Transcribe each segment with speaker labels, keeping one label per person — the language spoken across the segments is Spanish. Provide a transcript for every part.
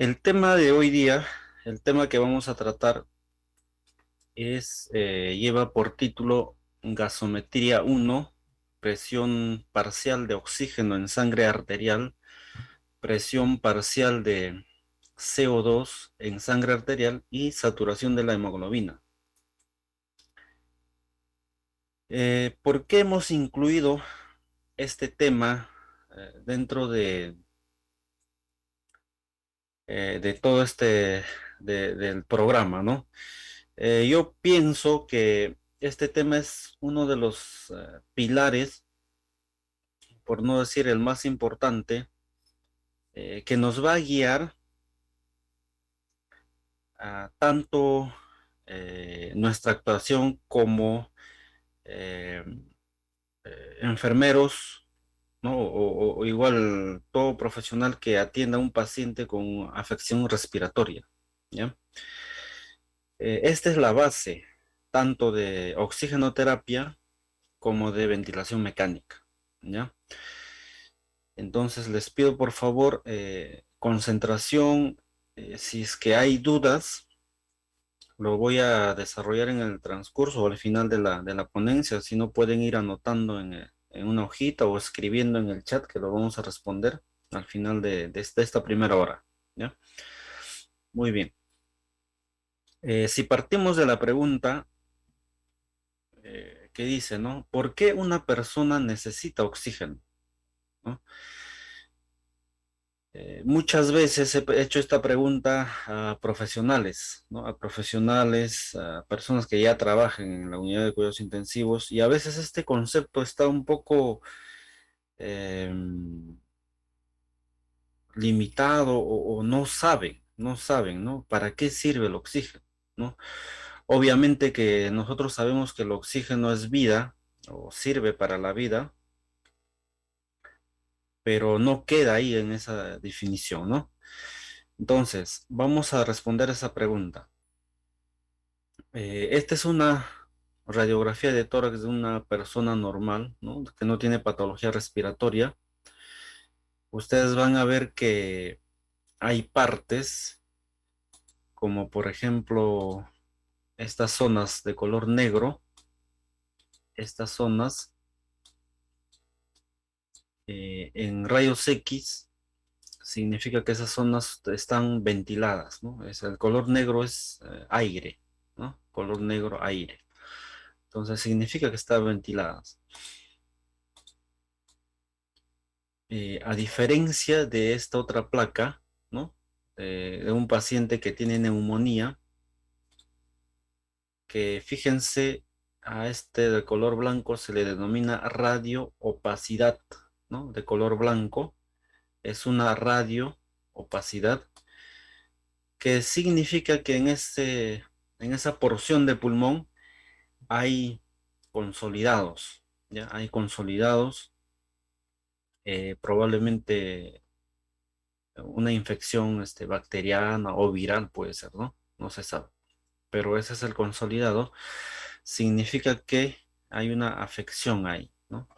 Speaker 1: El tema de hoy día, el tema que vamos a tratar lleva por título Gasometría 1, presión parcial de oxígeno en sangre arterial, presión parcial de CO2 en sangre arterial y saturación de la hemoglobina. ¿Por qué hemos incluido este tema dentro de todo del programa, ¿no? Yo pienso que este tema es uno de los pilares, por no decir el más importante, que nos va a guiar a tanto nuestra actuación como eh, enfermeros, ¿no? O igual todo profesional que atienda a un paciente con afección respiratoria, ¿ya? Esta es la base tanto de oxigenoterapia como de ventilación mecánica, ¿ya? Entonces les pido por favor concentración. Si es que hay dudas, lo voy a desarrollar en el transcurso o al final de la ponencia. Si no, pueden ir anotando en una hojita o escribiendo en el chat que lo vamos a responder al final de esta primera hora, ¿ya? Muy bien. Si partimos de la pregunta que dice, ¿no? ¿Por qué una persona necesita oxígeno? ¿No? Muchas veces he hecho esta pregunta a profesionales, ¿no? A profesionales, a personas que ya trabajan en la unidad de cuidados intensivos, y a veces este concepto está un poco eh, limitado o no saben, ¿no? ¿Para qué sirve el oxígeno? ¿No? Obviamente que nosotros sabemos que el oxígeno es vida o sirve para la vida, pero no queda ahí en esa definición, ¿no? Entonces, vamos a responder esa pregunta. Esta es una radiografía de tórax de una persona normal, ¿no? Que no tiene patología respiratoria. Ustedes van a ver que hay partes, como por ejemplo estas zonas de color negro. Estas zonas en rayos X significa que esas zonas están ventiladas, ¿no? El color negro es aire, ¿no? Color negro, aire. Entonces significa que están ventiladas. A diferencia de esta otra placa, ¿no? De un paciente que tiene neumonía, que fíjense, a este de color blanco se le denomina radio-opacidad, ¿no? De color blanco es una radio-opacidad, que significa que en esa porción de pulmón hay consolidados, ¿ya? Hay consolidados, probablemente una infección bacteriana o viral puede ser, ¿no? No se sabe. Pero ese es el consolidado. Significa que hay una afección ahí, ¿no?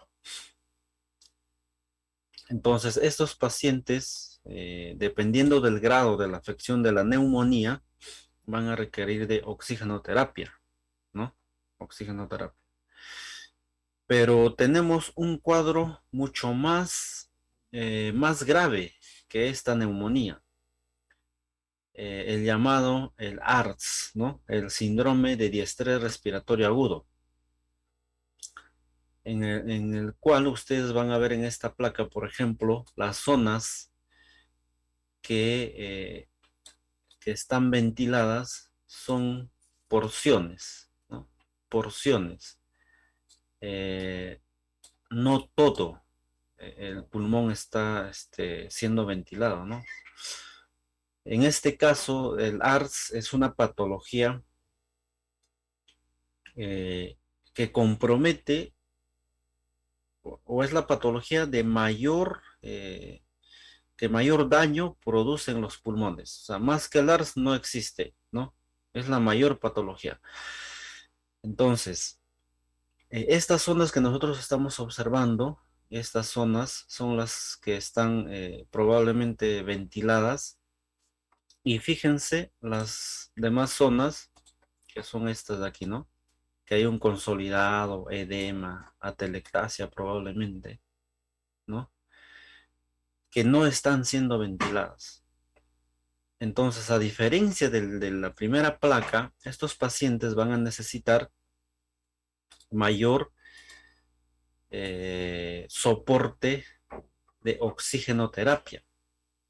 Speaker 1: Entonces, estos pacientes, dependiendo del grado de la afección de la neumonía, van a requerir de oxigenoterapia, ¿no? Oxigenoterapia. Pero tenemos un cuadro mucho más grave que esta neumonía. El llamado el ARDS, ¿no? El síndrome de diestrés respiratorio agudo, en el cual ustedes van a ver en esta placa, por ejemplo, las zonas que, eh, que están ventiladas son porciones, ¿no? Porciones. Eh, no todo el pulmón está siendo ventilado, ¿no? En este caso, el ARDS es una patología eh, que compromete o es la patología que mayor daño produce en los pulmones. O sea, más que el ARS no existe, ¿no? Es la mayor patología. Entonces, estas zonas que nosotros estamos observando, estas zonas son las que están probablemente ventiladas Y fíjense las demás zonas, que son estas de aquí, ¿no? Que hay un consolidado, edema, atelectasia probablemente, ¿no? Que no están siendo ventiladas. Entonces, a diferencia de la primera placa, estos pacientes van a necesitar mayor soporte de oxigenoterapia.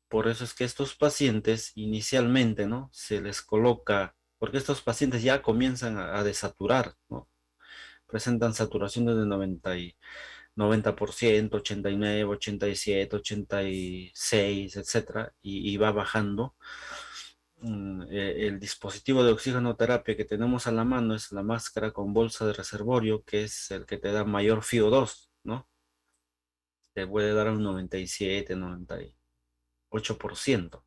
Speaker 1: Por eso es que estos pacientes inicialmente, ¿no? Se les coloca, porque estos pacientes ya comienzan a desaturar, ¿no? Presentan saturaciones de 90%, 89, 87, 86, etcétera, y va bajando. El dispositivo de oxigenoterapia que tenemos a la mano es la máscara con bolsa de reservorio, que es el que te da mayor FiO2, ¿no? Te puede dar un 97, 98%.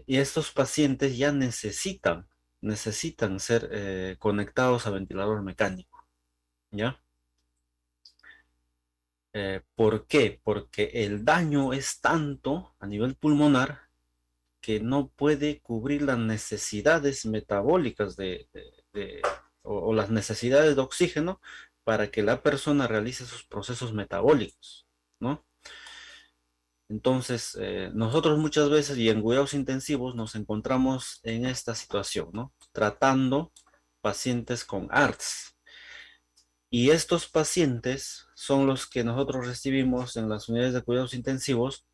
Speaker 1: Y estos pacientes ya necesitan ser conectados a ventilador mecánico, ¿ya? ¿Por qué? Porque el daño es tanto a nivel pulmonar que no puede cubrir las necesidades metabólicas o las necesidades de oxígeno para que la persona realice sus procesos metabólicos, ¿no? Entonces, nosotros muchas veces y en cuidados intensivos nos encontramos en esta situación, ¿no? Tratando pacientes con ARDS. Y estos pacientes son los que nosotros recibimos en las unidades de cuidados intensivos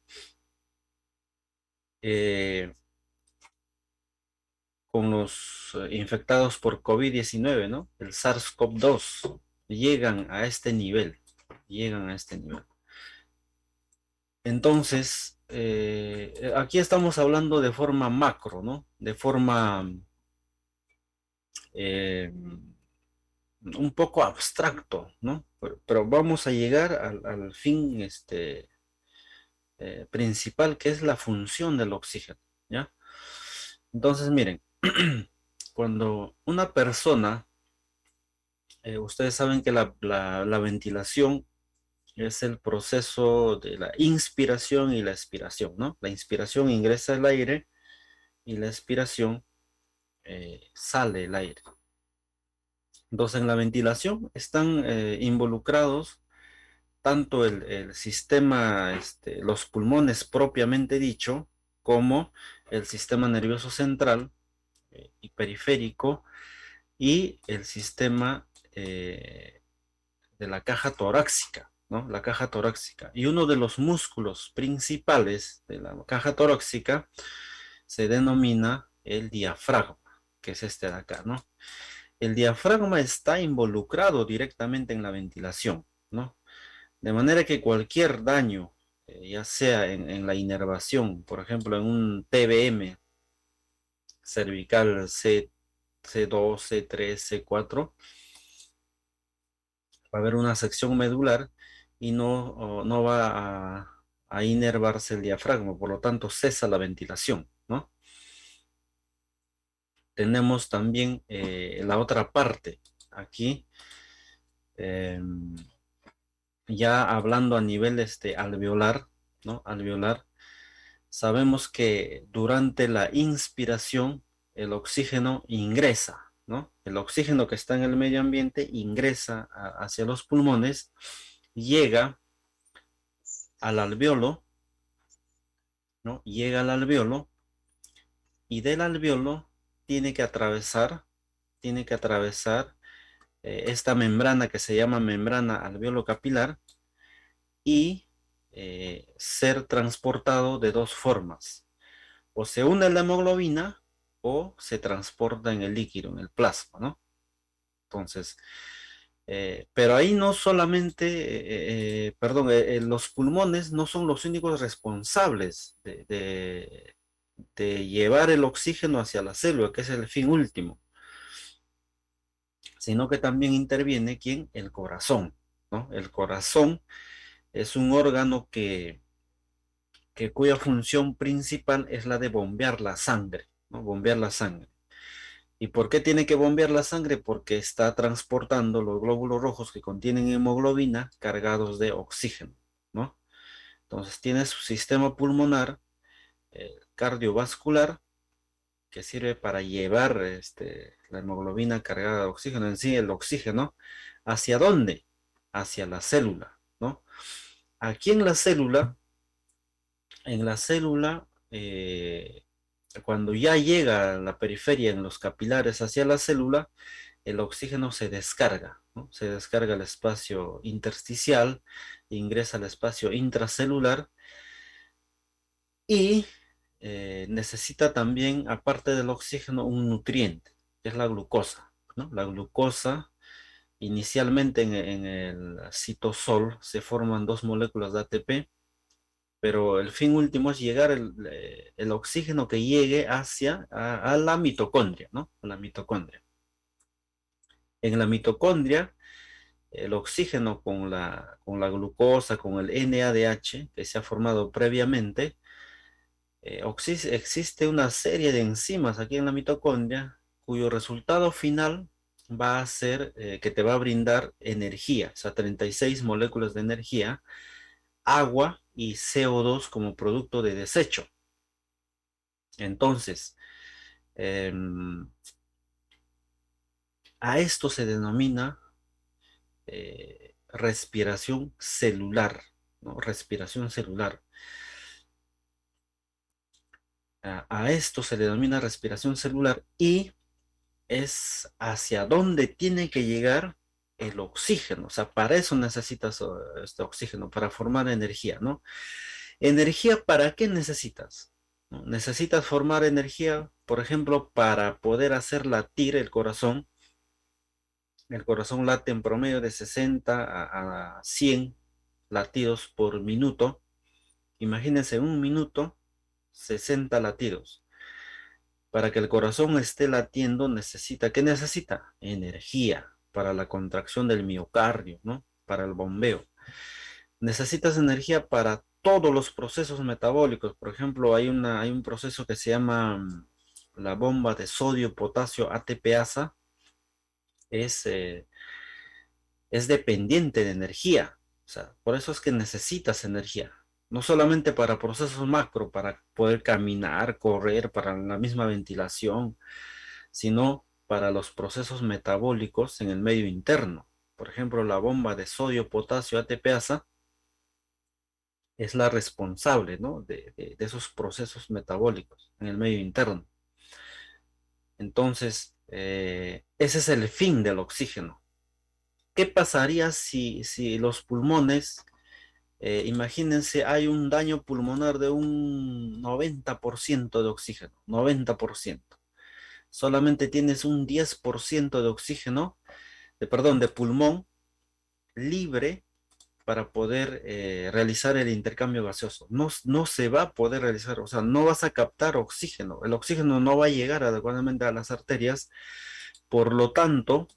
Speaker 1: eh, con los infectados por COVID-19, ¿no? El SARS-CoV-2. Llegan a este nivel, llegan a este nivel. Entonces, aquí estamos hablando de forma macro, ¿no? De forma eh, un poco abstracto, ¿no? Pero vamos a llegar al fin principal, que es la función del oxígeno, ¿ya? Entonces, miren, cuando una persona, ustedes saben que la ventilación es el proceso de la inspiración y la expiración, ¿no? La inspiración ingresa el aire y la expiración sale el aire. Entonces, en la ventilación están involucrados tanto el sistema, los pulmones propiamente dicho, como el sistema nervioso central y periférico y el sistema de la caja torácica, ¿no? La caja torácica. Y uno de los músculos principales de la caja torácica se denomina el diafragma, que es este de acá, ¿no? El diafragma está involucrado directamente en la ventilación, ¿no? De manera que cualquier daño, ya sea en la inervación, por ejemplo, en un TBM cervical C2, C3, C4, va a haber una sección medular y no va a inervarse el diafragma, por lo tanto cesa la ventilación, ¿no? Tenemos también la otra parte aquí, eh, ya hablando a nivel alveolar, ¿no? Alveolar, sabemos que durante la inspiración el oxígeno ingresa, ¿no? El oxígeno que está en el medio ambiente ingresa hacia los pulmones, llega al alveolo, ¿no? Llega al alveolo y del alveolo tiene que atravesar esta membrana que se llama membrana alveolo-capilar y ser transportado de dos formas. O se une en la hemoglobina o se transporta en el líquido, en el plasma, ¿no? Entonces, pero ahí no solamente, perdón, los pulmones no son los únicos responsables de llevar el oxígeno hacia la célula, que es el fin último, sino que también interviene ¿quién? El corazón, ¿no? El corazón es un órgano que cuya función principal es la de bombear la sangre, ¿no? Bombear la sangre. ¿Y por qué tiene que bombear la sangre? Porque está transportando los glóbulos rojos que contienen hemoglobina cargados de oxígeno, ¿no? Entonces tiene su sistema pulmonar cardiovascular, que sirve para llevar la hemoglobina cargada de oxígeno, en sí el oxígeno, ¿hacia dónde? Hacia la célula, ¿no? Aquí en la célula, cuando ya llega a la periferia en los capilares hacia la célula, el oxígeno se descarga, ¿no? Se descarga el espacio intersticial, ingresa al espacio intracelular y necesita también, aparte del oxígeno, un nutriente, que es la glucosa, ¿no? La glucosa, inicialmente en el citosol se forman dos moléculas de ATP, pero el fin último es llegar el oxígeno que llegue a la mitocondria, ¿no? A la mitocondria. En la mitocondria, el oxígeno con la glucosa, con el NADH que se ha formado previamente, existe una serie de enzimas aquí en la mitocondria cuyo resultado final va a ser que te va a brindar energía, o sea, 36 moléculas de energía, agua y CO2 como producto de desecho. Entonces, em, a esto se denomina respiración celular, ¿no? Respiración celular. A esto se le denomina respiración celular y es hacia dónde tiene que llegar el oxígeno. O sea, para eso necesitas este oxígeno, para formar energía, ¿no? ¿Energía para qué necesitas? ¿No? Necesitas formar energía, por ejemplo, para poder hacer latir el corazón. El corazón late en promedio de 60 a 100 latidos por minuto. Imagínense un minuto, 60 latidos. Para que el corazón esté latiendo, necesita, ¿qué necesita? Energía para la contracción del miocardio, ¿no? Para el bombeo. Necesitas energía para todos los procesos metabólicos. Por ejemplo, hay un proceso que se llama la bomba de sodio, potasio, ATPasa. Es, eh, es dependiente de energía. O sea, por eso es que necesitas energía. No solamente para procesos macro, para poder caminar, correr, para la misma ventilación, sino para los procesos metabólicos en el medio interno. Por ejemplo, la bomba de sodio, potasio, ATPasa es la responsable, ¿no? de esos procesos metabólicos en el medio interno. Entonces, ese es el fin del oxígeno. ¿Qué pasaría si los pulmones, imagínense, hay un daño pulmonar de un 90% de oxígeno, 90%. Solamente tienes un 10% de oxígeno, perdón, de pulmón libre para poder realizar el intercambio gaseoso. No, no se va a poder realizar, o sea, no vas a captar oxígeno. El oxígeno no va a llegar adecuadamente a las arterias, por lo tanto,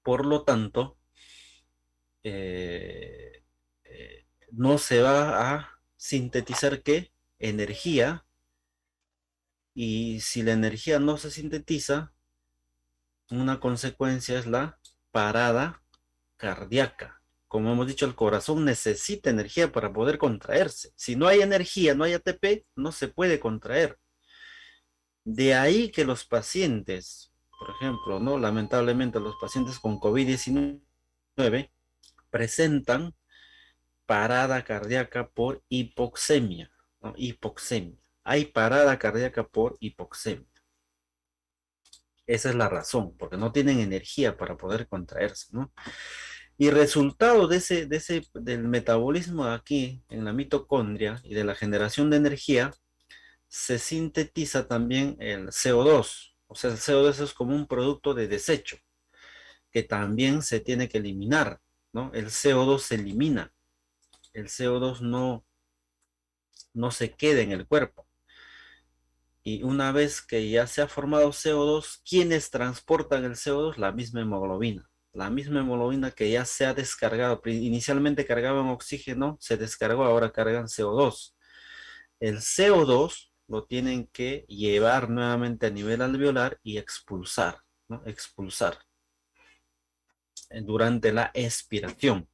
Speaker 1: por lo tanto, eh, no se va a sintetizar qué energía, y si la energía no se sintetiza, una consecuencia es la parada cardíaca. Como hemos dicho, el corazón necesita energía para poder contraerse. Si no hay energía, no hay ATP, no se puede contraer. De ahí que los pacientes, por ejemplo, ¿no? Lamentablemente los pacientes con COVID-19 presentan parada cardíaca por hipoxemia, ¿no? Hipoxemia. Hay parada cardíaca por hipoxemia. Esa es la razón, porque no tienen energía para poder contraerse, ¿no? Y resultado del metabolismo aquí en la mitocondria y de la generación de energía, se sintetiza también el CO2. O sea, el CO2 es como un producto de desecho que también se tiene que eliminar, ¿no? El CO2 se elimina. El CO2 no se queda en el cuerpo. Y una vez que ya se ha formado CO2, ¿quiénes transportan el CO2? La misma hemoglobina. La misma hemoglobina que ya se ha descargado. Inicialmente cargaban oxígeno, se descargó, ahora cargan CO2. El CO2 lo tienen que llevar nuevamente a nivel alveolar y expulsar, ¿no? Expulsar durante la expiración.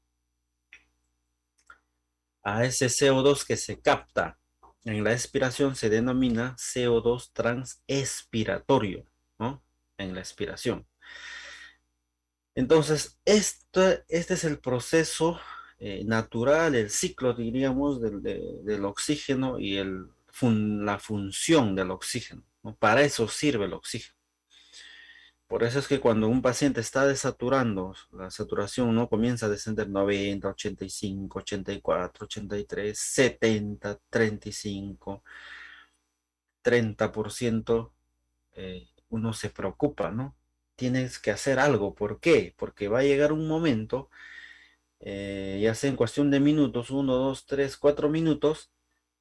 Speaker 1: A ese CO2 que se capta En la expiración se denomina CO2 transexpiratorio, ¿no? En la expiración. Entonces, este es el proceso natural, el ciclo, diríamos, del oxígeno y la función del oxígeno, ¿no? Para eso sirve el oxígeno. Por eso es que cuando un paciente está desaturando, la saturación no comienza a descender 90, 85, 84, 83, 70, 35, 30%, uno se preocupa, ¿no? Tienes que hacer algo. ¿Por qué? Porque va a llegar un momento, ya sea en cuestión de minutos, 1, 2, 3, 4 minutos,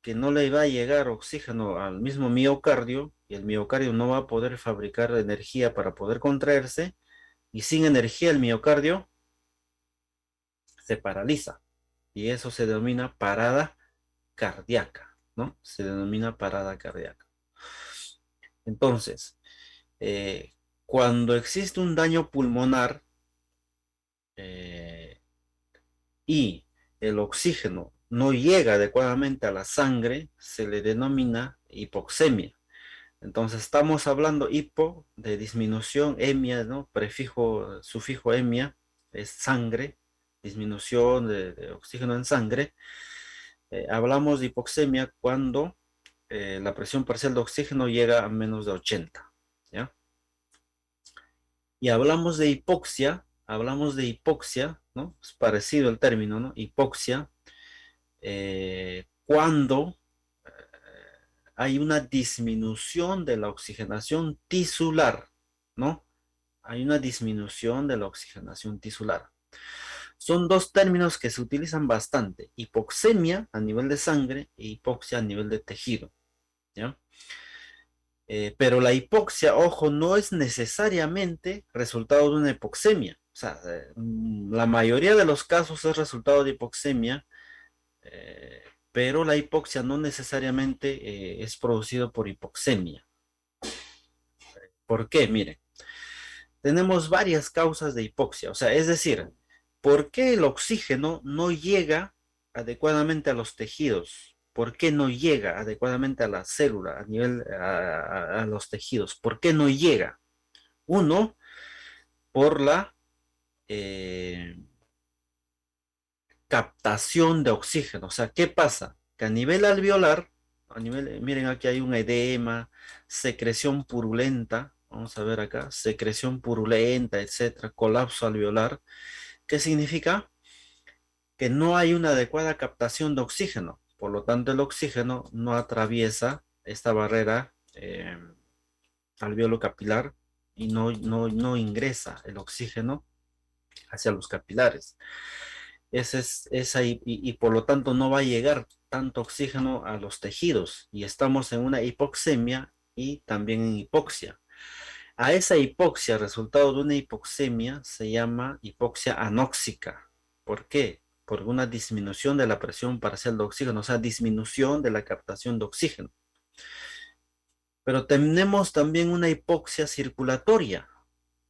Speaker 1: que no le va a llegar oxígeno al mismo miocardio y el miocardio no va a poder fabricar energía para poder contraerse y sin energía el miocardio se paraliza y eso se denomina parada cardíaca, ¿no? Se denomina parada cardíaca. Entonces, cuando existe un daño pulmonar eh, y el oxígeno no llega adecuadamente a la sangre, se le denomina hipoxemia. Entonces estamos hablando hipo de disminución, emia, ¿no? Prefijo, sufijo emia es sangre, disminución de oxígeno en sangre. Hablamos de hipoxemia cuando la presión parcial de oxígeno llega a menos de 80, ¿ya? Y hablamos de hipoxia, ¿no? Es parecido el término, ¿no? Hipoxia, cuando hay una disminución de la oxigenación tisular, ¿no? Hay una disminución de la oxigenación tisular. Son dos términos que se utilizan bastante, hipoxemia a nivel de sangre e hipoxia a nivel de tejido, ¿ya? Pero la hipoxia, ojo, no es necesariamente resultado de una hipoxemia. O sea, la mayoría de los casos es resultado de hipoxemia, eh, pero la hipoxia no necesariamente es producido por hipoxemia. ¿Por qué? Mire, tenemos varias causas de hipoxia. O sea, es decir, ¿por qué el oxígeno no llega adecuadamente a los tejidos? ¿Por qué no llega adecuadamente a la célula, a nivel, a los tejidos? ¿Por qué no llega? Uno, por la eh, captación de oxígeno. O sea, ¿qué pasa? Que a nivel alveolar, miren aquí hay un edema, secreción purulenta, vamos a ver acá, secreción purulenta, etcétera, colapso alveolar. ¿Qué significa? Que no hay una adecuada captación de oxígeno. Por lo tanto, el oxígeno no atraviesa esta barrera alveolo capilar y no ingresa el oxígeno hacia los capilares. Esa y por lo tanto no va a llegar tanto oxígeno a los tejidos y estamos en una hipoxemia y también en hipoxia. A esa hipoxia, resultado de una hipoxemia, se llama hipoxia anóxica. ¿Por qué? Por una disminución de la presión parcial de oxígeno, o sea, disminución de la captación de oxígeno. Pero tenemos también una hipoxia circulatoria.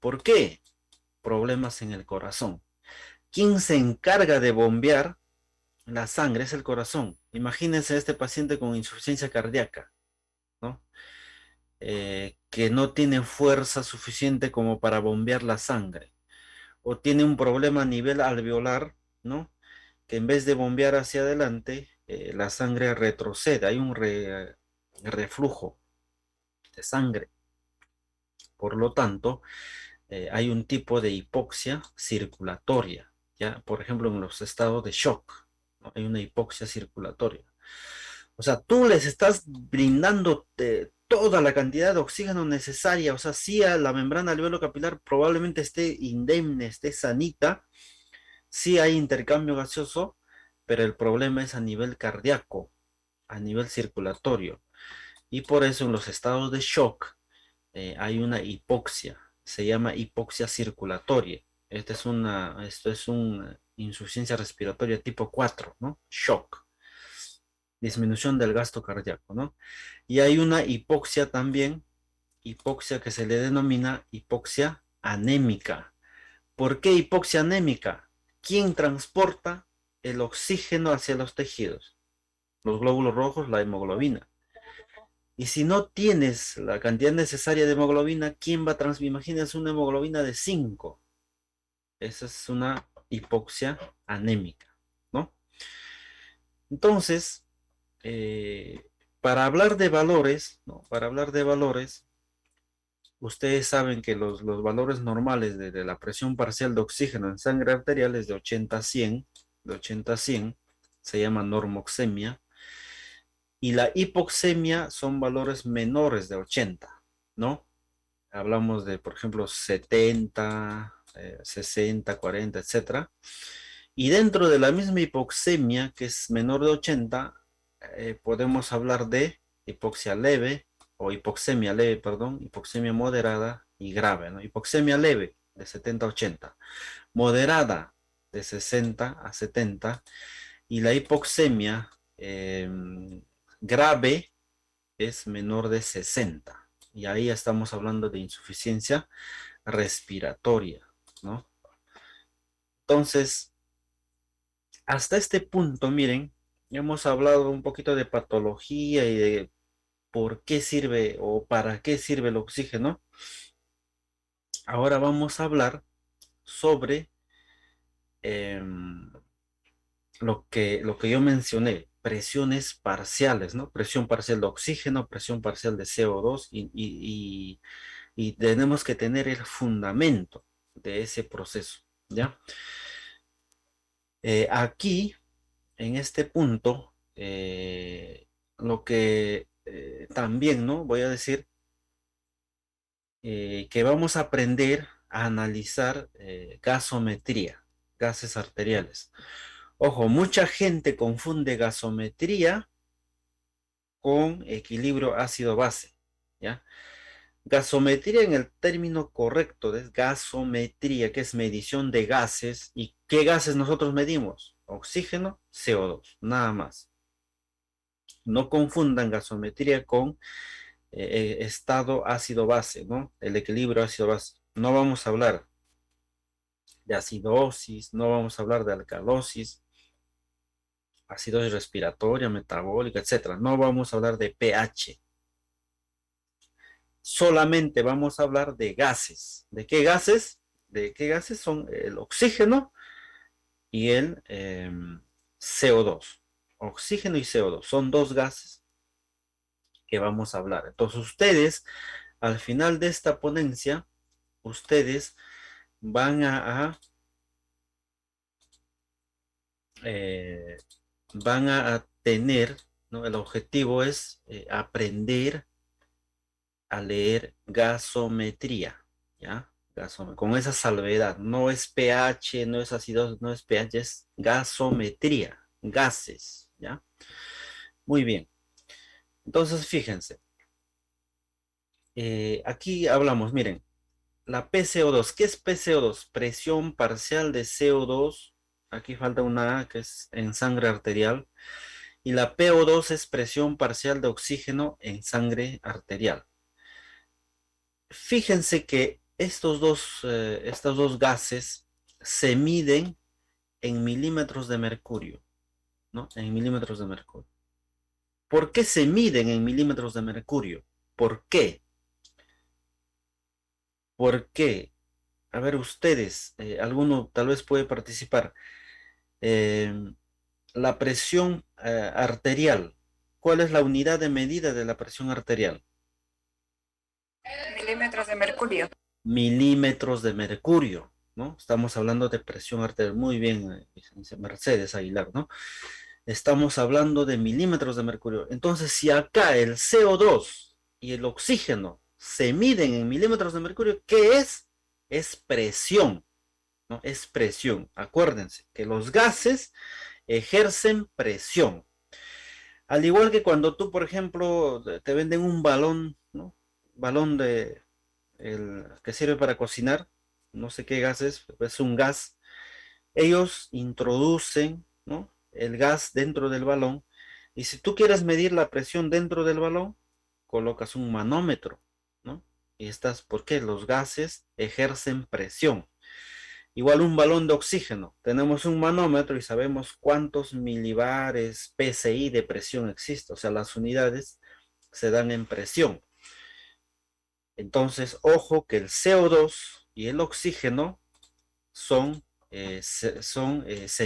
Speaker 1: ¿Por qué? Problemas en el corazón. ¿Quién se encarga de bombear la sangre? Es el corazón. Imagínense este paciente con insuficiencia cardíaca, ¿no? Que no tiene fuerza suficiente como para bombear la sangre. O tiene un problema a nivel alveolar, ¿no? Que en vez de bombear hacia adelante, la sangre retrocede. Hay un reflujo de sangre. Por lo tanto, hay un tipo de hipoxia circulatoria, ¿ya? Por ejemplo, en los estados de shock, ¿no? Hay una hipoxia circulatoria. O sea, tú les estás brindando toda la cantidad de oxígeno necesaria. O sea, sí, a la membrana alveolo capilar probablemente esté indemne, esté sanita. Sí hay intercambio gaseoso, pero el problema es a nivel cardíaco, a nivel circulatorio. Y por eso en los estados de shock hay una hipoxia, se llama hipoxia circulatoria. Esto es una insuficiencia respiratoria tipo 4, ¿no? Shock, disminución del gasto cardíaco, ¿no? Y hay una hipoxia también, hipoxia que se le denomina hipoxia anémica. ¿Por qué hipoxia anémica? ¿Quién transporta el oxígeno hacia los tejidos? los glóbulos rojos, la hemoglobina. Y si no tienes la cantidad necesaria de hemoglobina, ¿quién va a transmitir? Imagínense una hemoglobina de 5. Esa es una hipoxia anémica, ¿no? Entonces, eh, para hablar de valores, ¿no? Para hablar de valores, ustedes saben que los valores normales de la presión parcial de oxígeno en sangre arterial es de 80 a 100, de 80 a 100, se llama normoxemia, y la hipoxemia son valores menores de 80, ¿no? Hablamos de, por ejemplo, 70, 60, 40, etcétera. Y dentro de la misma hipoxemia, que es menor de 80, podemos hablar de hipoxia leve o hipoxemia leve, perdón, hipoxemia moderada y grave, ¿no? Hipoxemia leve de 70 a 80, moderada de 60 a 70 y la hipoxemia grave es menor de 60. Y ahí estamos hablando de insuficiencia respiratoria, ¿no? Entonces, hasta este punto, miren, hemos hablado un poquito de patología y de por qué sirve o para qué sirve el oxígeno. Ahora vamos a hablar sobre lo que yo mencioné, presiones parciales, ¿no? Presión parcial de oxígeno, presión parcial de CO2 y tenemos que tener el fundamento de ese proceso, ¿ya? Aquí, en este punto, lo que también, ¿no? Voy a decir que vamos a aprender a analizar gasometría, gases arteriales. Ojo, mucha gente confunde gasometría con equilibrio ácido-base, ¿ya? Gasometría en el término correcto es gasometría, que es medición de gases. ¿Y qué gases nosotros medimos? Oxígeno, CO2, nada más. No confundan gasometría con estado ácido-base, ¿no? El equilibrio ácido-base. No vamos a hablar de acidosis, no vamos a hablar de alcalosis, acidosis respiratoria, metabólica, etcétera. No vamos a hablar de pH. Solamente vamos a hablar de gases. ¿De qué gases? ¿De qué gases son el oxígeno y el CO2? Oxígeno y CO2 son dos gases que vamos a hablar. Entonces ustedes, al final de esta ponencia, ustedes van eh, van a tener, ¿no? El objetivo es aprender a leer gasometría, ¿ya? Con esa salvedad, no es pH, no es ácido, no es pH, es gasometría, gases, ¿ya? Muy bien, entonces fíjense, aquí hablamos, miren, la PCO2, ¿qué es PCO2? Presión parcial de CO2, aquí falta una A que es en sangre arterial, y la PO2 es presión parcial de oxígeno en sangre arterial. Fíjense que estos dos gases se miden en milímetros de mercurio, ¿no? En milímetros de mercurio. ¿Por qué se miden en milímetros de mercurio? ¿Por qué? ¿Por qué? A ver, ustedes, alguno tal vez puede participar. Eh, la presión arterial. ¿Cuál es la unidad de medida de la presión arterial?
Speaker 2: Milímetros de mercurio.
Speaker 1: Milímetros de mercurio, ¿no? Estamos hablando de presión arterial. Muy bien, Mercedes Aguilar, ¿no? Estamos hablando de milímetros de mercurio. Entonces, si acá el CO2 y el oxígeno se miden en milímetros de mercurio, ¿qué es? Es presión, ¿no? Es presión. Acuérdense que los gases ejercen presión. Al igual que cuando tú, por ejemplo, te venden un balón, ¿no? Balón el que sirve para cocinar, no sé qué gas es un gas. Ellos introducen, ¿no? El gas dentro del balón y si tú quieres medir la presión dentro del balón, colocas un manómetro, ¿no? Y estás, ¿por qué? Los gases ejercen presión. Igual un balón de oxígeno. Tenemos un manómetro y sabemos cuántos milibares PSI de presión existe. O sea, las unidades se dan en presión. Entonces, ojo que el CO2 y el oxígeno se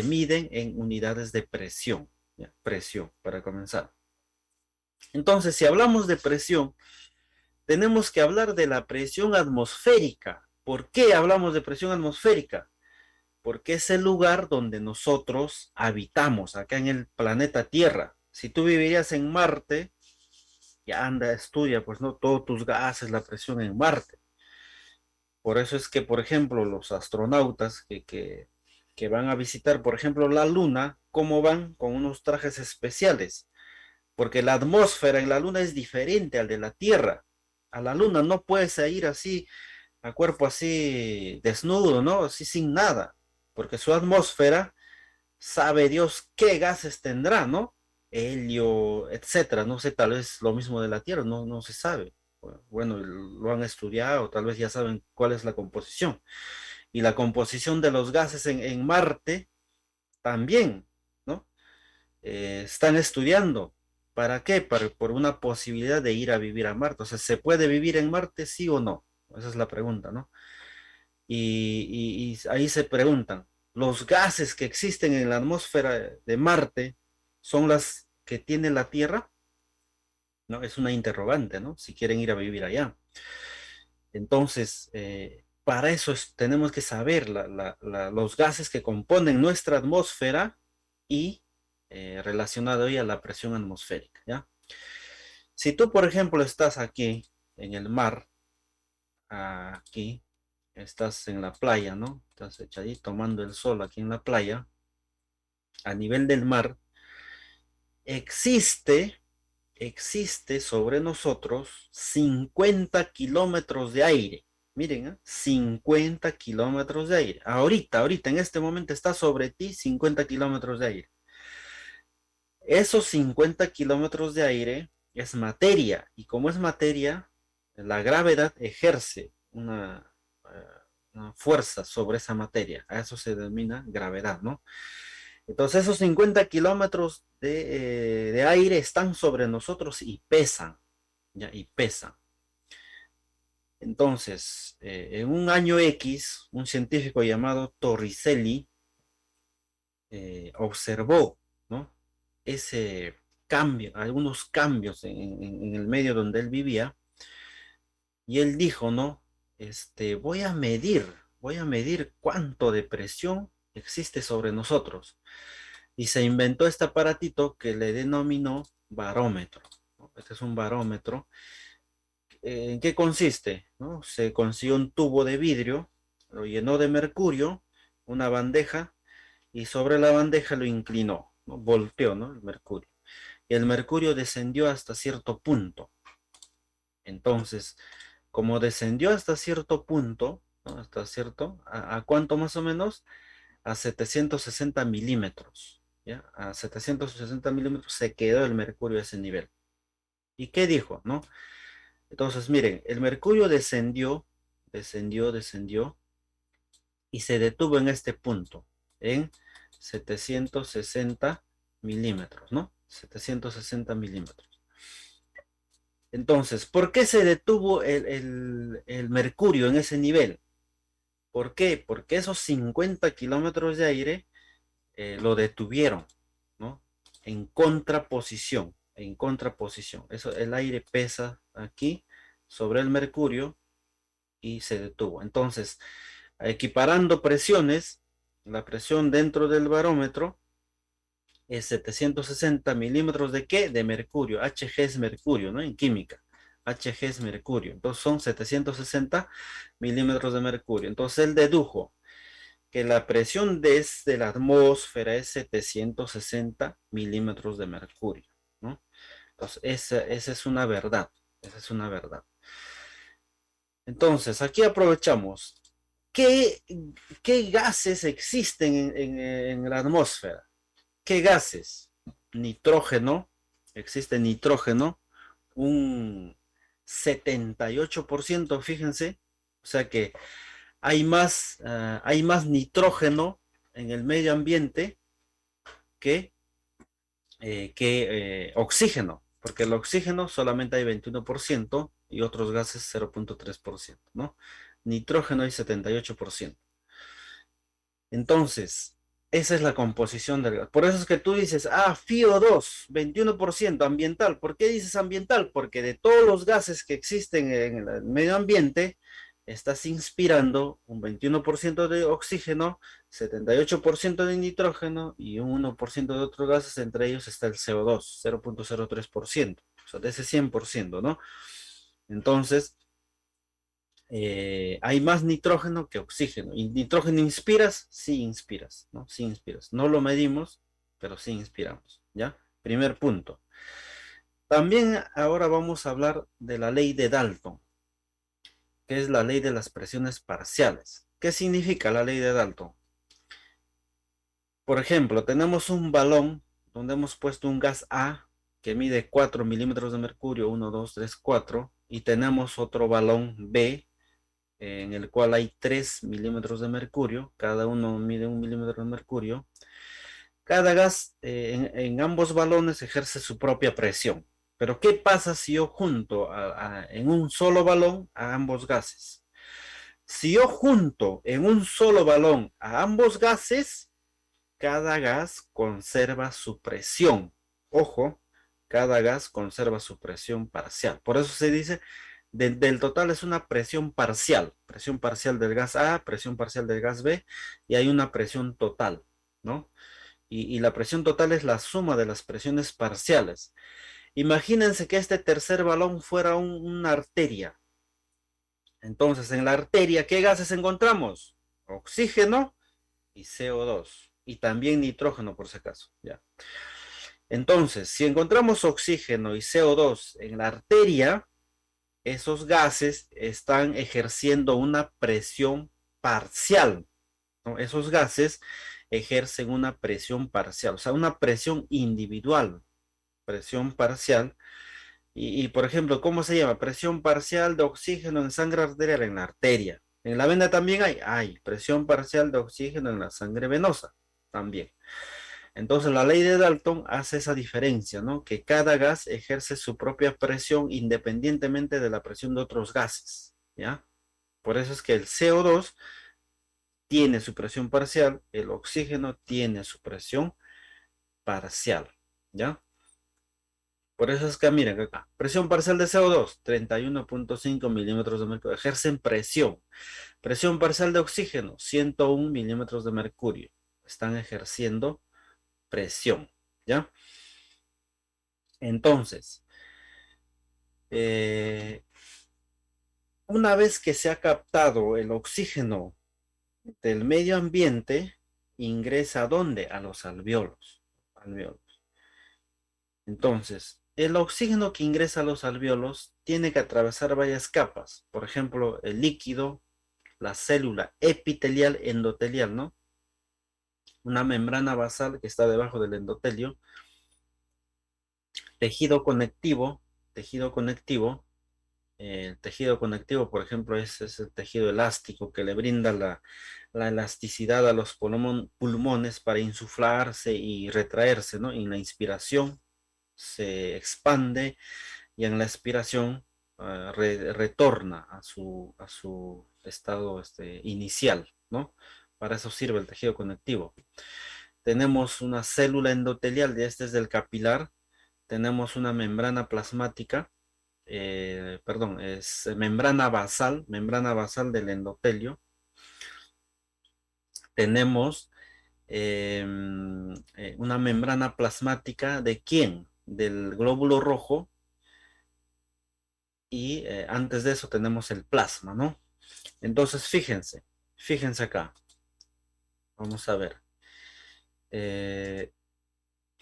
Speaker 1: miden en unidades de presión. ¿Ya? Presión, para comenzar. Entonces, si hablamos de presión, tenemos que hablar de la presión atmosférica. ¿Por qué hablamos de presión atmosférica? Porque es el lugar donde nosotros habitamos, acá en el planeta Tierra. Si tú vivirías en Marte, ya anda, estudia, pues no, todos tus gases, la presión en Marte. Por eso es que, por ejemplo, los astronautas que van a visitar, por ejemplo, la Luna, ¿cómo van? Con unos trajes especiales, porque la atmósfera en la Luna es diferente al de la Tierra. A la Luna no puedes ir así, a cuerpo así desnudo, ¿no? Así sin nada, porque su atmósfera, sabe Dios qué gases tendrá, ¿no? Helio, etcétera. No sé, tal vez lo mismo de la Tierra, no se sabe. Bueno, lo han estudiado, tal vez ya saben cuál es la composición. Y la composición de los gases en Marte también, ¿no? Están estudiando. ¿Para qué? Por una posibilidad de ir a vivir a Marte. O sea, ¿se puede vivir en Marte, sí o no? Esa es la pregunta, ¿no? Y ahí se preguntan, ¿los gases que existen en la atmósfera de Marte son las que tiene la Tierra? ¿No? Es una interrogante, ¿no? Si quieren ir a vivir allá. Entonces, para eso tenemos que saber los gases que componen nuestra atmósfera y relacionado ahí a la presión atmosférica, ¿ya? Si tú, por ejemplo, estás aquí en el mar, aquí, estás en la playa, ¿no? Estás echadito tomando el sol aquí en la playa, a nivel del mar, existe, existe sobre nosotros 50 kilómetros de aire. Miren, 50 kilómetros de aire. Ahorita, en este momento está sobre ti 50 kilómetros de aire. Esos 50 kilómetros de aire es materia, y como es materia, la gravedad ejerce una fuerza sobre esa materia. A eso se denomina gravedad, ¿no? Entonces esos 50 kilómetros de aire están sobre nosotros y pesan, ¿ya? Y pesan. Entonces, en un año X, un científico llamado Torricelli observó, ¿no? Ese cambio, algunos cambios en el medio donde él vivía, y él dijo, ¿no? Voy a medir cuánto de presión existe sobre nosotros. Y se inventó este aparatito que le denominó barómetro, ¿no? Este es un barómetro. ¿En qué consiste? ¿No? Se consiguió un tubo de vidrio, lo llenó de mercurio, una bandeja, y sobre la bandeja lo inclinó, ¿no? Volteó, ¿no? El mercurio. Y el mercurio descendió hasta cierto punto. Entonces, como descendió hasta cierto punto, ¿no? Hasta cierto, ¿a cuánto más o menos? A 760 milímetros. ¿Ya? A 760 milímetros se quedó el mercurio a ese nivel. ¿Y qué dijo? ¿No? Entonces, miren, el mercurio descendió y se detuvo en este punto, en 760 milímetros, ¿no? 760 milímetros. Entonces, ¿por qué se detuvo el mercurio en ese nivel? ¿Por qué? Porque esos 50 kilómetros de aire lo detuvieron, ¿no? En contraposición, en contraposición. Eso, el aire pesa aquí sobre el mercurio y se detuvo. Entonces, equiparando presiones, la presión dentro del barómetro es 760 milímetros de ¿qué? De mercurio. Hg es mercurio, ¿no? En química. Hg es mercurio. Entonces son 760 milímetros de mercurio. Entonces él dedujo que la presión desde la atmósfera es 760 milímetros de mercurio, ¿no? Entonces, esa es una verdad, esa es una verdad. Entonces, aquí aprovechamos. ¿Qué, qué gases existen en la atmósfera? ¿Qué gases? Nitrógeno, existe nitrógeno, un 78%, fíjense, o sea que hay más nitrógeno en el medio ambiente que, oxígeno, porque el oxígeno solamente hay 21% y otros gases 0,3%, ¿no? Nitrógeno hay 78%. Entonces, esa es la composición del gas. Por eso es que tú dices, FiO2, 21% ambiental. ¿Por qué dices ambiental? Porque de todos los gases que existen en el medio ambiente, estás inspirando un 21% de oxígeno, 78% de nitrógeno y un 1% de otros gases, entre ellos está el CO2, 0,03%, o sea, de ese 100%, ¿no? Entonces, hay más nitrógeno que oxígeno. ¿Y nitrógeno inspiras? Sí inspiras, ¿no? Sí inspiras. No lo medimos, pero sí inspiramos, ¿ya? Primer punto. También ahora vamos a hablar de la ley de Dalton, que es la ley de las presiones parciales. ¿Qué significa la ley de Dalton? Por ejemplo, tenemos un balón donde hemos puesto un gas A que mide 4 milímetros de mercurio, 1, 2, 3, 4, y tenemos otro balón B en el cual hay 3 milímetros de mercurio, cada uno mide 1 milímetro de mercurio. Cada gas en ambos balones ejerce su propia presión. Pero ¿qué pasa si yo junto en un solo balón a ambos gases? Si yo junto en un solo balón a ambos gases, cada gas conserva su presión. Ojo, cada gas conserva su presión parcial. Por eso se dice del total es una presión parcial del gas A, presión parcial del gas B, y hay una presión total, ¿no? Y la presión total es la suma de las presiones parciales. Imagínense que este tercer balón fuera una arteria. Entonces, en la arteria, ¿qué gases encontramos? Oxígeno y CO2. Y también nitrógeno, por si acaso, ¿ya? Entonces, si encontramos oxígeno y CO2 en la arteria, esos gases están ejerciendo una presión parcial, ¿no? Esos gases ejercen una presión parcial, o sea, una presión individual, presión parcial. Por ejemplo, ¿cómo se llama? Presión parcial de oxígeno en sangre arterial en la arteria. En la vena también hay presión parcial de oxígeno en la sangre venosa, también. Entonces, la ley de Dalton hace esa diferencia, ¿no? Que cada gas ejerce su propia presión independientemente de la presión de otros gases, ¿ya? Por eso es que el CO2 tiene su presión parcial, el oxígeno tiene su presión parcial, ¿ya? Por eso es que, miren acá, presión parcial de CO2, 31,5 milímetros de mercurio, ejercen presión. Presión parcial de oxígeno, 101 milímetros de mercurio, están ejerciendo presión, ¿ya? Entonces, eh, una vez que se ha captado el oxígeno del medio ambiente, ingresa ¿a dónde? A los alvéolos. Alvéolos. Entonces, el oxígeno que ingresa a los alvéolos tiene que atravesar varias capas. Por ejemplo, el líquido, la célula epitelial endotelial, ¿no? Una membrana basal que está debajo del endotelio, tejido conectivo, tejido conectivo. El tejido conectivo, por ejemplo, es el tejido elástico que le brinda la elasticidad a los pulmones para insuflarse y retraerse, ¿no? En la inspiración se expande y en la expiración retorna a su estado inicial, ¿no? Para eso sirve el tejido conectivo. Tenemos una célula endotelial, y este es del capilar. Tenemos una membrana plasmática, perdón, es membrana basal del endotelio. Tenemos una membrana plasmática de quién? Del glóbulo rojo. Y antes de eso tenemos el plasma, ¿no? Entonces, fíjense acá. Vamos a ver. Eh,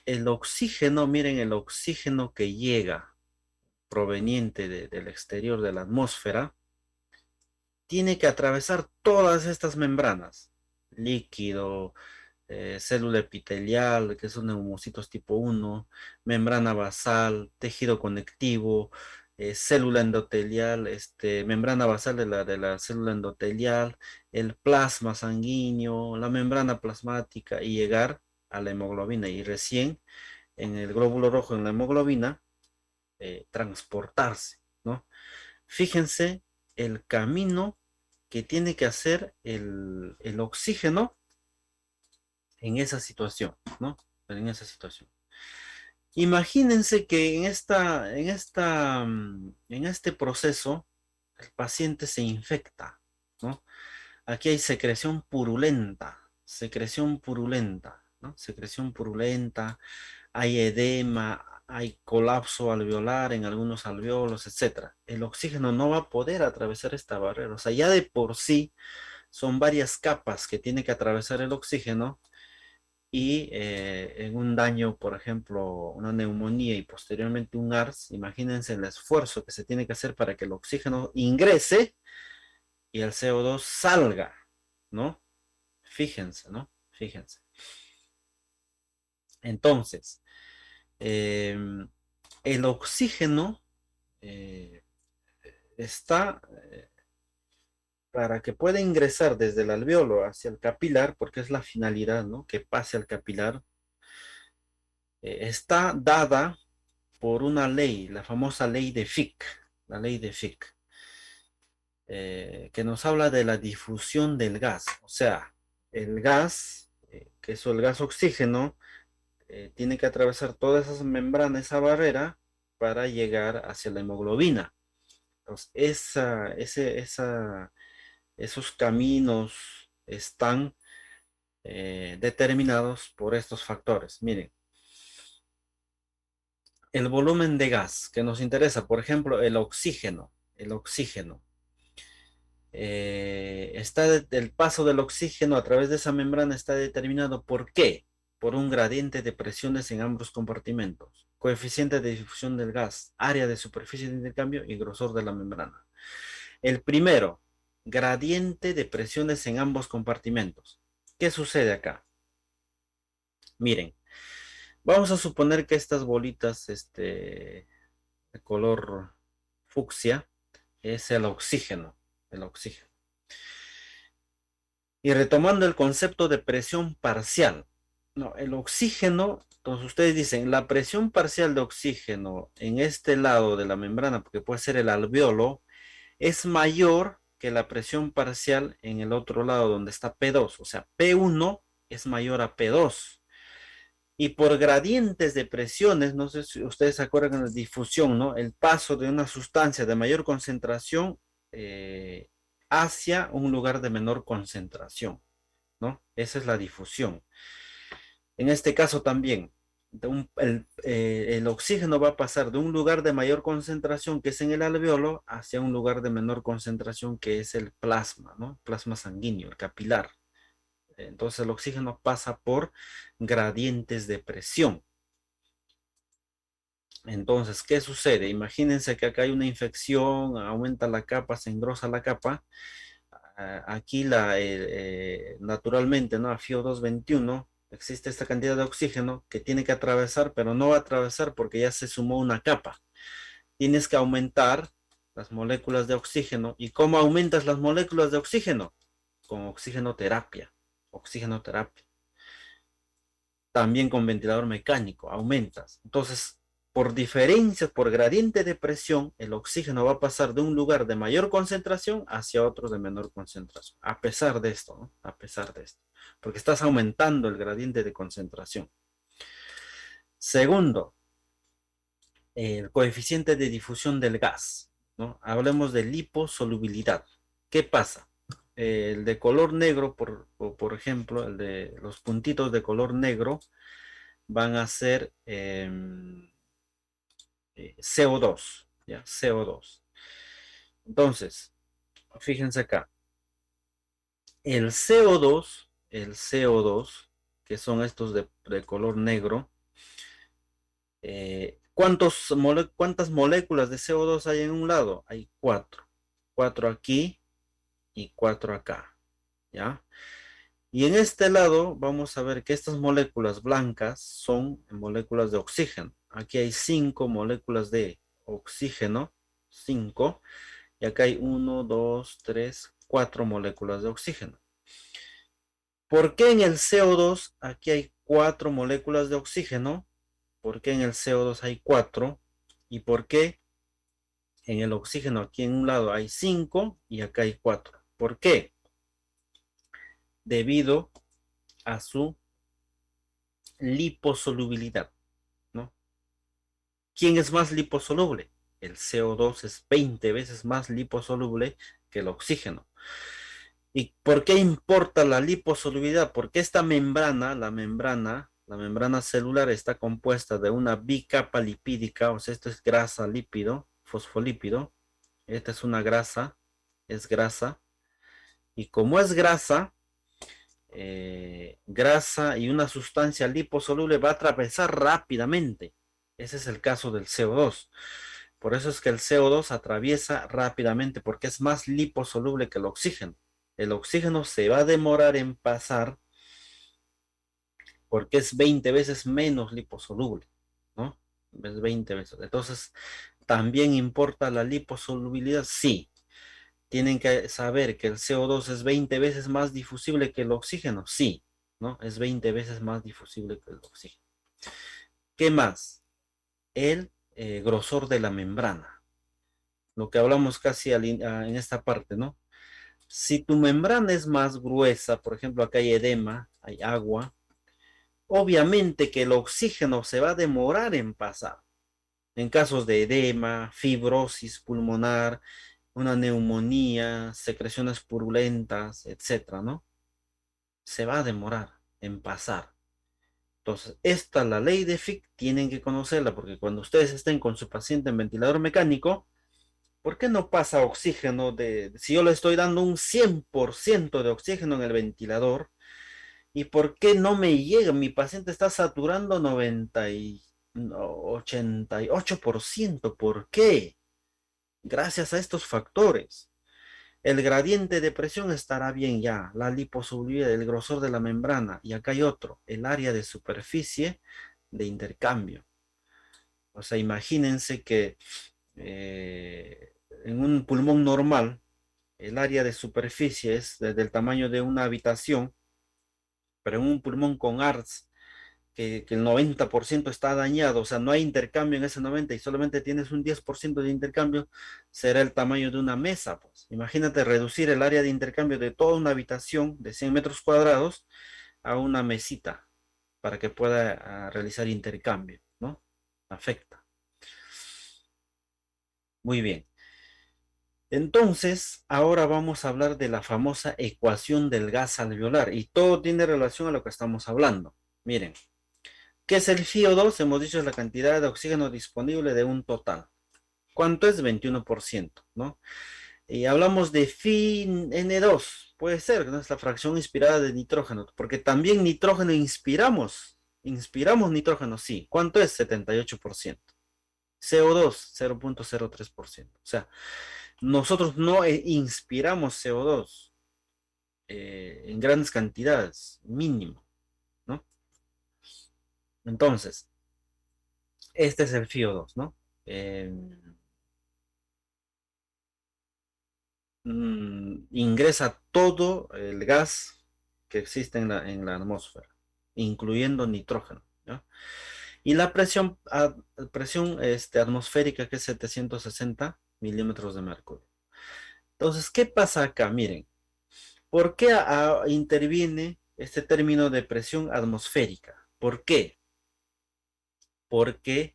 Speaker 1: el oxígeno, miren, el oxígeno que llega proveniente del exterior de la atmósfera, tiene que atravesar todas estas membranas, líquido, célula epitelial, que son neumocitos tipo 1, membrana basal, tejido conectivo, célula endotelial, membrana basal de la célula endotelial, el plasma sanguíneo, la membrana plasmática y llegar a la hemoglobina. Y recién en el glóbulo rojo, en la hemoglobina, transportarse, ¿no? Fíjense el camino que tiene que hacer el oxígeno en esa situación, ¿no? En esa situación. Imagínense que en este proceso el paciente se infecta, ¿no? Aquí hay secreción purulenta, ¿no? Secreción purulenta, hay edema, hay colapso alveolar en algunos alveolos, etcétera. El oxígeno no va a poder atravesar esta barrera. O sea, ya de por sí son varias capas que tiene que atravesar el oxígeno y en un daño, por ejemplo, una neumonía y posteriormente un ARS, imagínense el esfuerzo que se tiene que hacer para que el oxígeno ingrese y el CO2 salga, ¿no? Fíjense, ¿no? Fíjense. Entonces, eh, el oxígeno eh, está para que pueda ingresar desde el alveolo hacia el capilar, porque es la finalidad, ¿no? Que pase al capilar, está dada por una ley, la famosa ley de Fick, la ley de Fick, que nos habla de la difusión del gas. O sea, el gas, que es el gas oxígeno, tiene que atravesar todas esas membranas, esa barrera, para llegar hacia la hemoglobina. Entonces, esos caminos están determinados por estos factores. Miren, el volumen de gas que nos interesa, por ejemplo, el oxígeno. El paso del oxígeno a través de esa membrana está determinado ¿por qué? Por un gradiente de presiones en ambos compartimentos, coeficiente de difusión del gas, área de superficie de intercambio y grosor de la membrana. El primero, gradiente de presiones en ambos compartimentos. ¿Qué sucede acá? Miren, vamos a suponer que estas bolitas de color fucsia es el oxígeno. Y retomando el concepto de presión parcial, no, el oxígeno, entonces ustedes dicen, la presión parcial de oxígeno en este lado de la membrana, porque puede ser el alveolo, es mayor que la presión parcial en el otro lado donde está P2, o sea, P1 es mayor a P2. Y por gradientes de presiones, no sé si ustedes se acuerdan de la difusión, ¿no? El paso de una sustancia de mayor concentración hacia un lugar de menor concentración, ¿no? Esa es la difusión. En este caso también, el oxígeno va a pasar de un lugar de mayor concentración, que es en el alveolo, hacia un lugar de menor concentración, que es el plasma, ¿no? Plasma sanguíneo, el capilar. Entonces el oxígeno pasa por gradientes de presión. Entonces, ¿qué sucede? Imagínense que acá hay una infección, aumenta la capa, se engrosa la capa. Aquí naturalmente, ¿no? A FiO 221 existe esta cantidad de oxígeno que tiene que atravesar, pero no va a atravesar porque ya se sumó una capa. Tienes que aumentar las moléculas de oxígeno. ¿Y cómo aumentas las moléculas de oxígeno? Con oxigenoterapia. Oxigenoterapia. También con ventilador mecánico, aumentas. Entonces, por diferencias, por gradiente de presión, el oxígeno va a pasar de un lugar de mayor concentración hacia otro de menor concentración. A pesar de esto, ¿no? A pesar de esto. Porque estás aumentando el gradiente de concentración. Segundo, el coeficiente de difusión del gas, ¿no? Hablemos de liposolubilidad. ¿Qué pasa? El de color negro, por ejemplo, el de los puntitos de color negro, van a ser CO2, ¿ya? CO2. Entonces, fíjense acá, el CO2, que son estos de color negro, ¿cuántas moléculas de CO2 hay en un lado? Hay cuatro. Cuatro aquí y cuatro acá, ¿ya? Y en este lado vamos a ver que estas moléculas blancas son moléculas de oxígeno. Aquí hay 5 moléculas de oxígeno 5. Y acá hay 1, 2, 3, 4 moléculas de oxígeno. ¿Por qué en el CO2 aquí hay 4 moléculas de oxígeno? ¿Por qué en el CO2 hay 4? ¿Y por qué en el oxígeno aquí en un lado hay 5 y acá hay 4? ¿Por qué? Debido a su liposolubilidad, ¿no? ¿Quién es más liposoluble? El CO2 es 20 veces más liposoluble que el oxígeno. ¿Y por qué importa la liposolubilidad? Porque esta membrana, la membrana celular está compuesta de una bicapa lipídica, o sea, esto es grasa, lípido, fosfolípido. Esta es una grasa, es grasa. Y como es grasa, grasa y una sustancia liposoluble va a atravesar rápidamente. Ese es el caso del CO2. Por eso es que el CO2 atraviesa rápidamente porque es más liposoluble que el oxígeno. El oxígeno se va a demorar en pasar porque es 20 veces menos liposoluble, ¿no? Es 20 veces. Entonces, ¿también importa la liposolubilidad? Sí. Tienen que saber que el CO2 es 20 veces más difusible que el oxígeno. Sí, ¿no? Es 20 veces más difusible que el oxígeno. ¿Qué más? El grosor de la membrana. Lo que hablamos casi en esta parte, ¿no? Si tu membrana es más gruesa, por ejemplo, acá hay edema, hay agua, obviamente que el oxígeno se va a demorar en pasar. En casos de edema, fibrosis pulmonar, una neumonía, secreciones purulentas, etcétera, ¿no? Se va a demorar en pasar. Entonces, esta, la ley de Fick, tienen que conocerla, porque cuando ustedes estén con su paciente en ventilador mecánico, ¿por qué no pasa oxígeno si yo le estoy dando un 100% de oxígeno en el ventilador? ¿Y por qué no me llega? Mi paciente está saturando 88%. ¿Por qué? Gracias a estos factores. El gradiente de presión estará bien ya, la liposolubilidad, el grosor de la membrana. Y acá hay otro, el área de superficie de intercambio. O sea, imagínense que en un pulmón normal, el área de superficie es del tamaño de una habitación, pero en un pulmón con ARDS, que el 90% está dañado, o sea, no hay intercambio en ese 90 y solamente tienes un 10% de intercambio, será el tamaño de una mesa, pues. Imagínate reducir el área de intercambio de toda una habitación de 100 metros cuadrados a una mesita para que pueda realizar intercambio, ¿no? Afecta. Muy bien. Entonces, ahora vamos a hablar de la famosa ecuación del gas alveolar y todo tiene relación a lo que estamos hablando. Miren, ¿qué es el FiO2? Hemos dicho es la cantidad de oxígeno disponible de un total. ¿Cuánto es? 21%, ¿no? Y hablamos de FiN2, puede ser, ¿no? Es la fracción inspirada de nitrógeno, porque también nitrógeno inspiramos nitrógeno, sí. ¿Cuánto es? 78%. CO2, 0,03%. O sea, nosotros no inspiramos CO2 en grandes cantidades, mínimo, ¿no? Entonces, este es el FiO2, ¿no? Eh, ingresa todo el gas que existe en la atmósfera, incluyendo nitrógeno, ¿ya? Y la presión atmosférica que es 760 milímetros de mercurio. Entonces, ¿qué pasa acá? Miren, ¿por qué interviene este término de presión atmosférica? ¿Por qué? Porque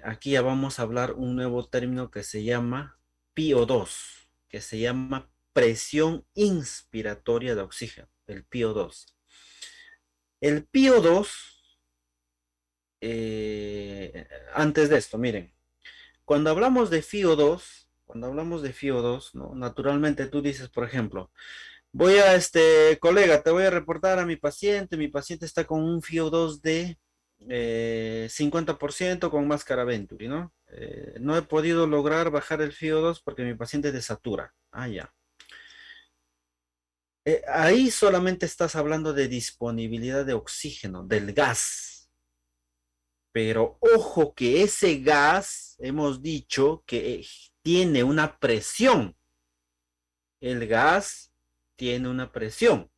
Speaker 1: aquí ya vamos a hablar un nuevo término que se llama PO2, que se llama presión inspiratoria de oxígeno, el PO2. El PO2, antes de esto, miren, cuando hablamos de FiO2, ¿no? Naturalmente tú dices, por ejemplo, voy a colega, te voy a reportar a mi paciente está con un FiO2 de 50% con máscara Venturi, ¿no? No he podido lograr bajar el FiO2 porque mi paciente desatura. Ah, ya. Ahí solamente estás hablando de disponibilidad de oxígeno, del gas. Pero ojo que ese gas, hemos dicho que tiene una presión. El gas tiene una presión.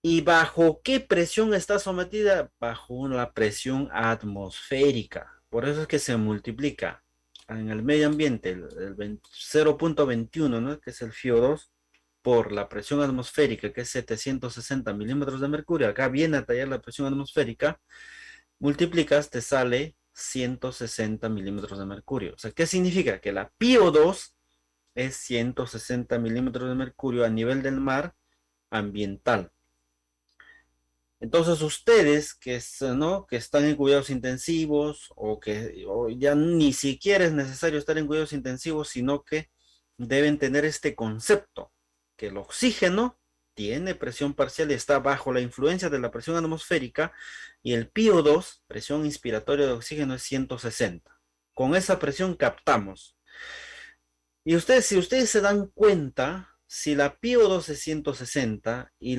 Speaker 1: ¿Y bajo qué presión está sometida? Bajo la presión atmosférica. Por eso es que se multiplica en el medio ambiente el 0,21, ¿no? Que es el FiO2, por la presión atmosférica, que es 760 milímetros de mercurio. Acá viene a tallar la presión atmosférica. Multiplicas, te sale 160 milímetros de mercurio. O sea, ¿qué significa? Que la PiO2 es 160 milímetros de mercurio a nivel del mar ambiental. Entonces ustedes ¿no? que están en cuidados intensivos o ya ni siquiera es necesario estar en cuidados intensivos, sino que deben tener este concepto, que el oxígeno tiene presión parcial y está bajo la influencia de la presión atmosférica y el PO2, presión inspiratoria de oxígeno, es 160. Con esa presión captamos. Y ustedes, si ustedes se dan cuenta, si la PiO2 es 160 y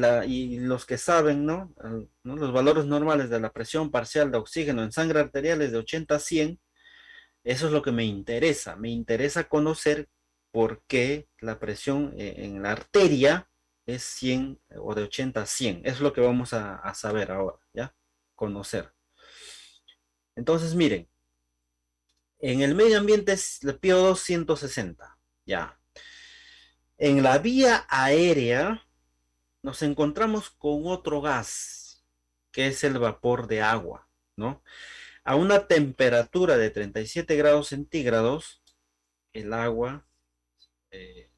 Speaker 1: los que saben, ¿no? ¿no? Los valores normales de la presión parcial de oxígeno en sangre arterial es de 80 a 100, eso es lo que me interesa. Me interesa conocer por qué la presión en la arteria es 100 o de 80 a 100. Eso es lo que vamos a saber ahora, ¿ya? Conocer. Entonces, miren, en el medio ambiente es la PiO2 160, ya. En la vía aérea nos encontramos con otro gas, que es el vapor de agua, ¿no? A una temperatura de 37 grados centígrados, el agua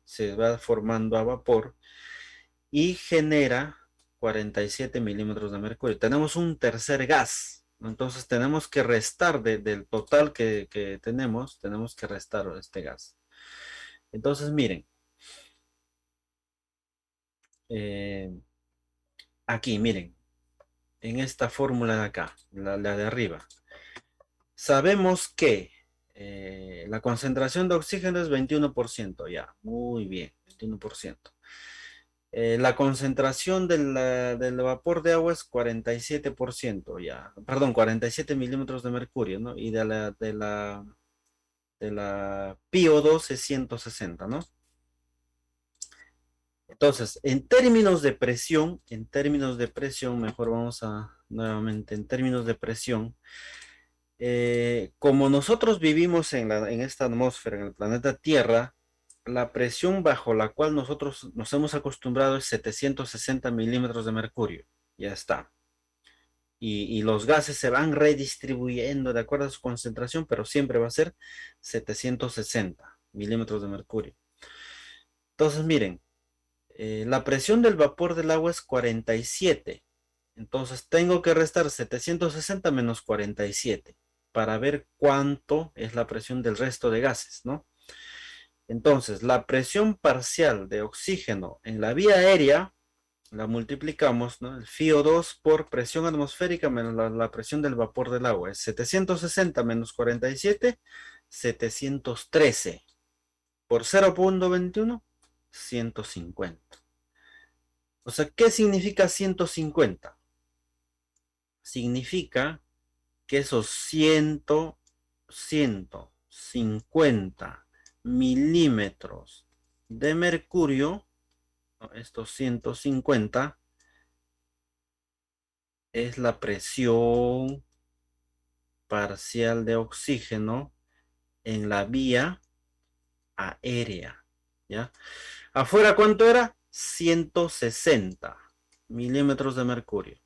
Speaker 1: se va formando a vapor y genera 47 milímetros de mercurio. Tenemos un tercer gas, ¿no? Entonces tenemos que restar del total que tenemos que restar este gas. Entonces, miren, eh, aquí, miren, en esta fórmula de acá, la de arriba, sabemos que la concentración de oxígeno es 21%, ya, muy bien, 21%. La concentración del vapor de agua es 47%, ya, perdón, 47 milímetros de mercurio, ¿no? Y de la PiO2 es 160, ¿no? Entonces, en términos de presión, mejor vamos a nuevamente, en términos de presión, como nosotros vivimos en esta atmósfera, en el planeta Tierra, la presión bajo la cual nosotros nos hemos acostumbrado es 760 milímetros de mercurio. Ya está. Y los gases se van redistribuyendo de acuerdo a su concentración, pero siempre va a ser 760 milímetros de mercurio. Entonces, miren, la presión del vapor del agua es 47. Entonces tengo que restar 760 menos 47 para ver cuánto es la presión del resto de gases, ¿no? Entonces, la presión parcial de oxígeno en la vía aérea la multiplicamos, ¿no? El FiO2 por presión atmosférica menos la presión del vapor del agua. Es 760 menos 47, 713. Por 0,21, 150. O sea, ¿qué significa 150? Significa que esos 150 milímetros de mercurio, ¿no? Estos 150 es la presión parcial de oxígeno en la vía aérea, ¿ya? Afuera, ¿cuánto era? 160 milímetros de mercurio.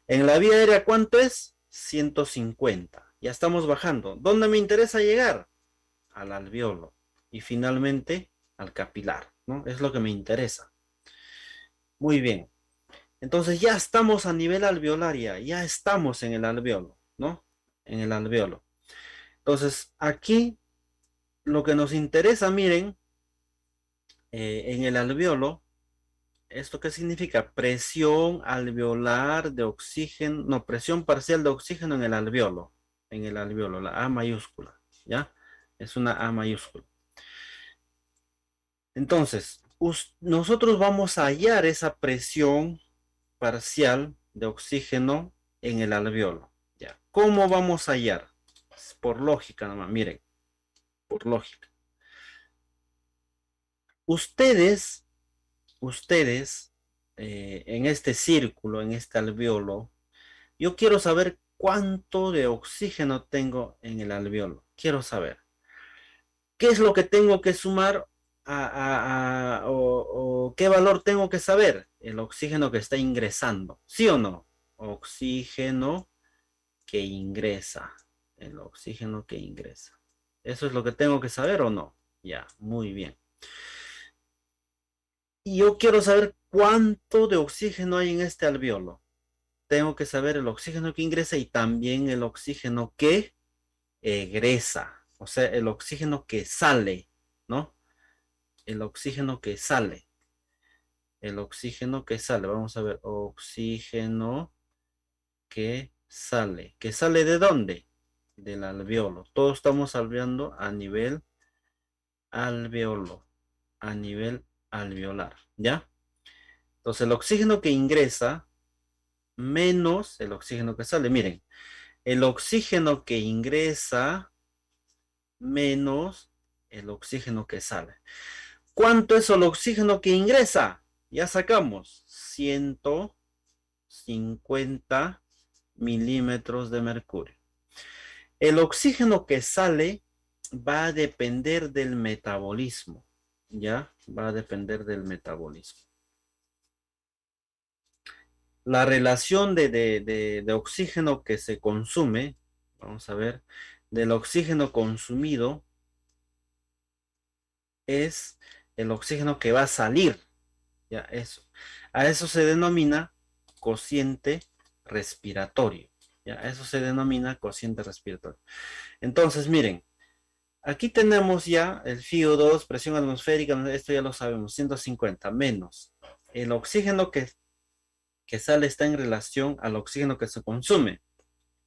Speaker 1: En la vía aérea, ¿cuánto es? 150. Ya estamos bajando. ¿Dónde me interesa llegar? Al alveolo. Y finalmente al capilar, ¿no? Es lo que me interesa. Muy bien. Entonces ya estamos a nivel alveolaria, ya estamos en el alveolo, ¿no? En el alveolo. Entonces aquí lo que nos interesa, miren, en el alveolo, ¿esto qué significa? Presión alveolar de oxígeno, no, presión parcial de oxígeno en el alveolo, la A mayúscula, ¿ya? Es una A mayúscula. Entonces, nosotros vamos a hallar esa presión parcial de oxígeno en el alveolo, ¿ya? ¿Cómo vamos a hallar? Por lógica nomás, miren, por lógica. Ustedes, en este círculo, en este alveolo, yo quiero saber cuánto de oxígeno tengo en el alveolo. Quiero saber. ¿Qué es lo que tengo que sumar o qué valor tengo que saber? El oxígeno que está ingresando. ¿Sí o no? Oxígeno que ingresa. El oxígeno que ingresa. ¿Eso es lo que tengo que saber o no? Ya, muy bien. Y yo quiero saber cuánto de oxígeno hay en este alveolo. Tengo que saber el oxígeno que ingresa y también el oxígeno que egresa. O sea, el oxígeno que sale, ¿no? El oxígeno que sale. El oxígeno que sale. Vamos a ver, oxígeno que sale. ¿Que sale de dónde? Del alveolo. Todos estamos alveando a nivel alveolo. A nivel alveolar, ¿ya? Entonces el oxígeno que ingresa menos el oxígeno que sale. Miren, el oxígeno que ingresa menos el oxígeno que sale. ¿Cuánto es el oxígeno que ingresa? Ya sacamos 150 milímetros de mercurio. El oxígeno que sale va a depender del metabolismo, ¿ya? Va a depender del metabolismo. La relación de oxígeno que se consume, vamos a ver, del oxígeno consumido es el oxígeno que va a salir, ya eso. A eso se denomina cociente respiratorio, ya eso se denomina cociente respiratorio. Entonces, miren, aquí tenemos ya el FiO2, presión atmosférica, esto ya lo sabemos, 150 menos el oxígeno que sale está en relación al oxígeno que se consume.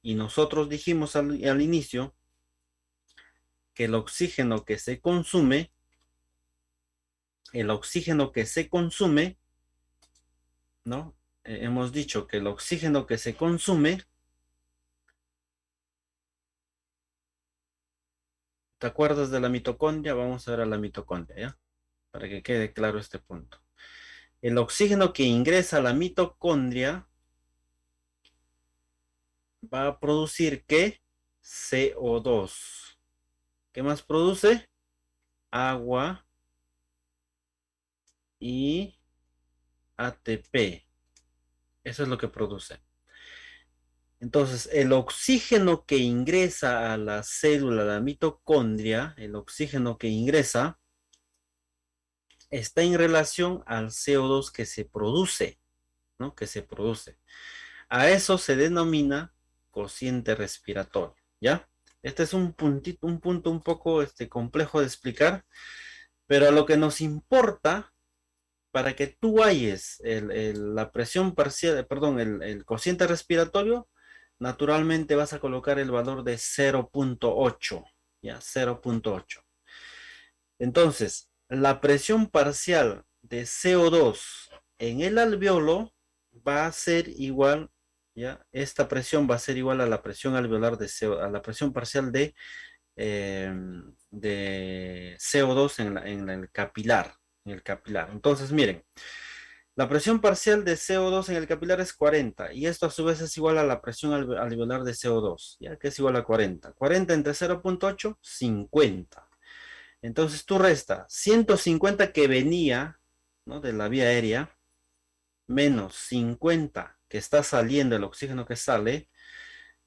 Speaker 1: Y nosotros dijimos al inicio que el oxígeno que se consume, ¿no? Hemos dicho que el oxígeno que se consume, ¿te acuerdas de la mitocondria? Vamos a ver a la mitocondria, ¿ya? Para que quede claro este punto. El oxígeno que ingresa a la mitocondria va a producir ¿qué? CO2. ¿Qué más produce? Agua y ATP. Eso es lo que produce. Entonces, el oxígeno que ingresa a la célula, a la mitocondria, el oxígeno que ingresa, está en relación al CO2 que se produce, ¿no? Que se produce. A eso se denomina cociente respiratorio, ¿ya? Este es un puntito, un punto un poco complejo de explicar, pero a lo que nos importa, para que tú halles la presión parcial, perdón, el cociente respiratorio, naturalmente vas a colocar el valor de 0.8, ya, 0.8. Entonces, la presión parcial de CO2 en el alveolo va a ser igual, ya, esta presión va a ser igual a la presión alveolar de CO, a la presión parcial de CO2 en el capilar, Entonces, miren, la presión parcial de CO2 en el capilar es 40 y esto a su vez es igual a la presión alveolar de CO2, ya que es igual a 40. 40 entre 0.8, 50. Entonces tú resta 150 que venía, ¿no? De la vía aérea, menos 50 que está saliendo, el oxígeno que sale.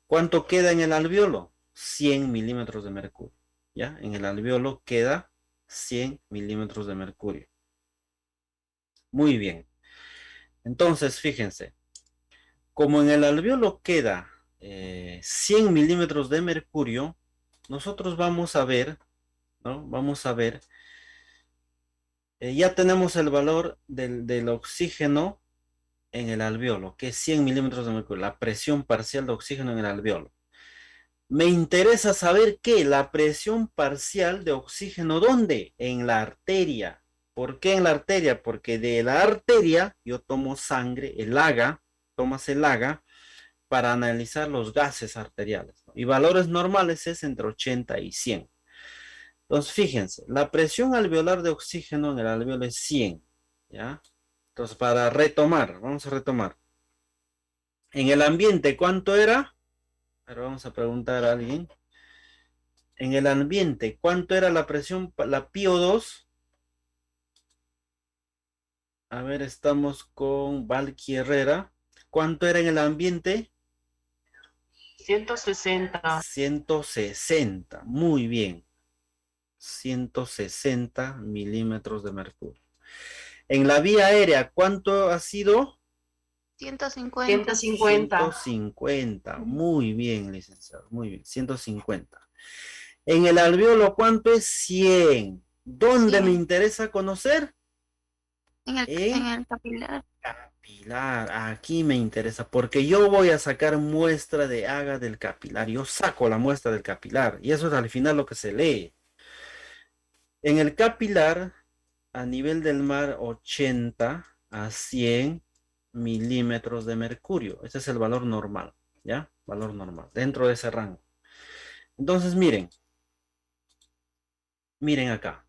Speaker 1: ¿Cuánto queda en el alveolo? 100 milímetros de mercurio. ¿Ya? En el alveolo queda 100 milímetros de mercurio. Muy bien. Entonces, fíjense, como en el alveolo queda 100 milímetros de mercurio, nosotros vamos a ver, ¿no? Vamos a ver, ya tenemos el valor del oxígeno en el alveolo, que es 100 milímetros de mercurio, la presión parcial de oxígeno en el alveolo. Me interesa saber qué, la presión parcial de oxígeno, ¿dónde? En la arteria. ¿Por qué en la arteria? Porque de la arteria yo tomo sangre, el AGA, tomas el AGA, para analizar los gases arteriales, ¿no? Y valores normales es entre 80 y 100. Entonces, fíjense, la presión alveolar de oxígeno en el alveolo es 100, ¿ya? Entonces, para retomar, vamos a retomar. En el ambiente, ¿cuánto era? Ahora vamos a preguntar a alguien. En el ambiente, ¿cuánto era la presión, la PO2? A ver, estamos con Valky Herrera. ¿Cuánto era en el ambiente?
Speaker 2: 160.
Speaker 1: 160. Muy bien. 160 milímetros de mercurio. En la vía aérea, ¿cuánto ha sido?
Speaker 3: 150.
Speaker 2: 150.
Speaker 1: 150. Muy bien, licenciado. Muy bien. 150. En el alveolo, ¿cuánto es? 100. ¿Dónde
Speaker 3: 100.
Speaker 1: me interesa conocer?
Speaker 3: En el capilar.
Speaker 1: Capilar. Aquí me interesa porque yo voy a sacar muestra de Haga del capilar. Yo saco la muestra del capilar y eso es al final lo que se lee. En el capilar, a nivel del mar, 80 a 100 milímetros de mercurio. Ese es el valor normal, ¿ya? Valor normal, dentro de ese rango. Entonces, miren acá.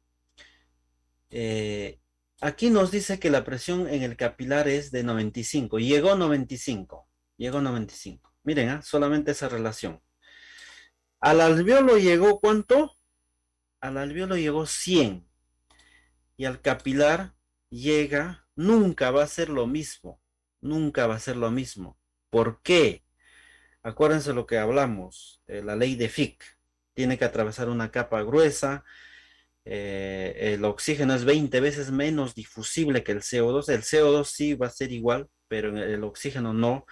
Speaker 1: Aquí nos dice que la presión en el capilar es de 95. Llegó 95. Llegó 95. Miren, solamente esa relación. Al alveolo llegó ¿cuánto? Al alveolo llegó 100. Y al capilar llega, nunca va a ser lo mismo. Nunca va a ser lo mismo. ¿Por qué? Acuérdense lo que hablamos, la ley de Fick. Tiene que atravesar una capa gruesa. El oxígeno es 20 veces menos difusible que el CO2. El CO2 sí va a ser igual, pero en el oxígeno no.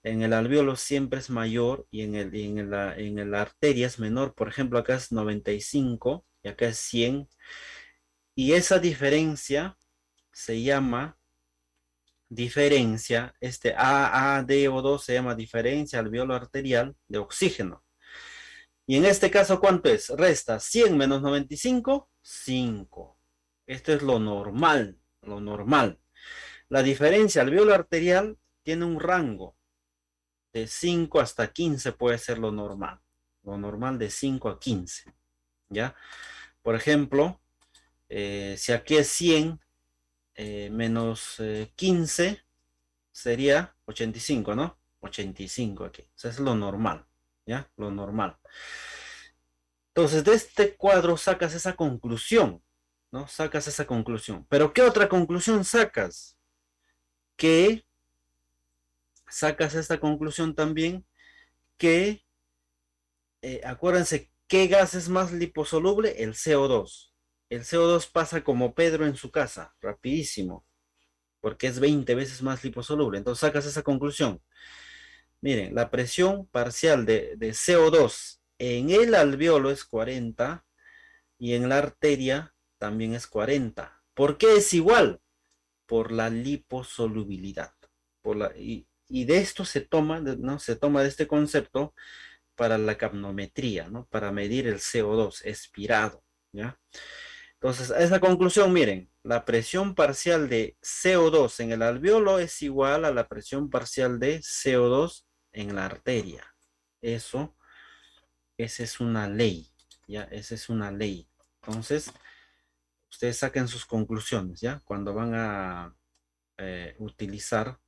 Speaker 1: En el alveolo siempre es mayor y en la arteria es menor. Por ejemplo, acá es 95 y acá es 100. Y esa diferencia se llama diferencia, este AADO2 se llama diferencia alveolo arterial de oxígeno. Y en este caso, ¿cuánto es? Resta 100 menos 95, 5. Esto es lo normal, lo normal. La diferencia alveolo arterial tiene un rango de 5 hasta 15 puede ser lo normal. Lo normal de 5 a 15, ¿ya? Por ejemplo, si aquí es 100 menos 15 sería 85, ¿no? 85 aquí. O sea, es lo normal, ¿ya? Lo normal. Entonces, de este cuadro sacas esa conclusión, ¿no? Sacas esa conclusión. Pero ¿qué otra conclusión sacas? Que sacas esta conclusión también que, acuérdense, ¿qué gas es más liposoluble? El CO2. El CO2 pasa como Pedro en su casa, rapidísimo, porque es 20 veces más liposoluble. Entonces sacas esa conclusión. Miren, la presión parcial de CO2 en el alveolo es 40 y en la arteria también es 40. ¿Por qué es igual? Por la liposolubilidad. Y de esto se toma, ¿no? Se toma de este concepto para la capnometría, ¿no? Para medir el CO2 expirado, ¿ya? Entonces, a esa conclusión, miren, la presión parcial de CO2 en el alveolo es igual a la presión parcial de CO2 en la arteria. Esa es una ley, ¿ya? Esa es una ley. Entonces, ustedes saquen sus conclusiones, ¿ya? Cuando van a utilizar,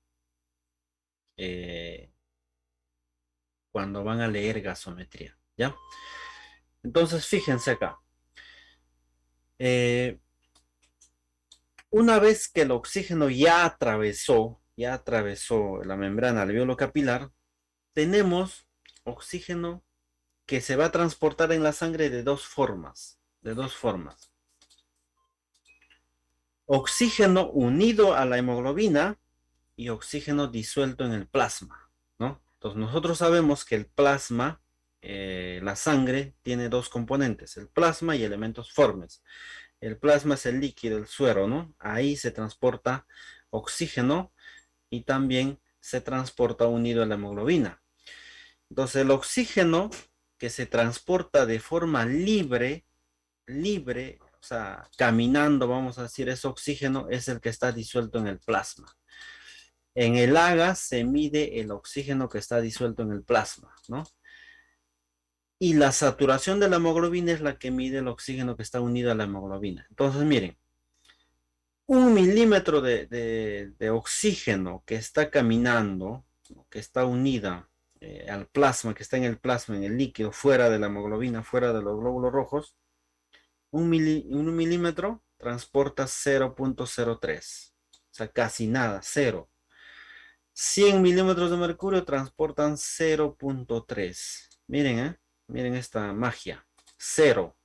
Speaker 1: eh, cuando van a leer gasometría, ¿ya? Entonces, fíjense acá. Eh, una vez que el oxígeno ya atravesó la membrana alveolo capilar, tenemos oxígeno que se va a transportar en la sangre de dos formas, Oxígeno unido a la hemoglobina y oxígeno disuelto en el plasma, ¿no? Entonces nosotros sabemos que el plasma, la sangre, tiene dos componentes, el plasma y elementos formes. El plasma es el líquido, el suero, ¿no? Ahí se transporta oxígeno y también se transporta unido a la hemoglobina. Entonces el oxígeno que se transporta de forma libre, o sea, caminando, vamos a decir, ese oxígeno es el que está disuelto en el plasma. En el AGA se mide el oxígeno que está disuelto en el plasma, ¿no? Y la saturación de la hemoglobina es la que mide el oxígeno que está unido a la hemoglobina. Entonces, miren, 1 milímetro de oxígeno que está caminando, que está unida al plasma, que está en el plasma, en el líquido, fuera de la hemoglobina, fuera de los glóbulos rojos, un milímetro transporta 0,03. O sea, casi nada, cero. 100 milímetros de mercurio transportan 0,3. Miren, miren esta magia. Cero,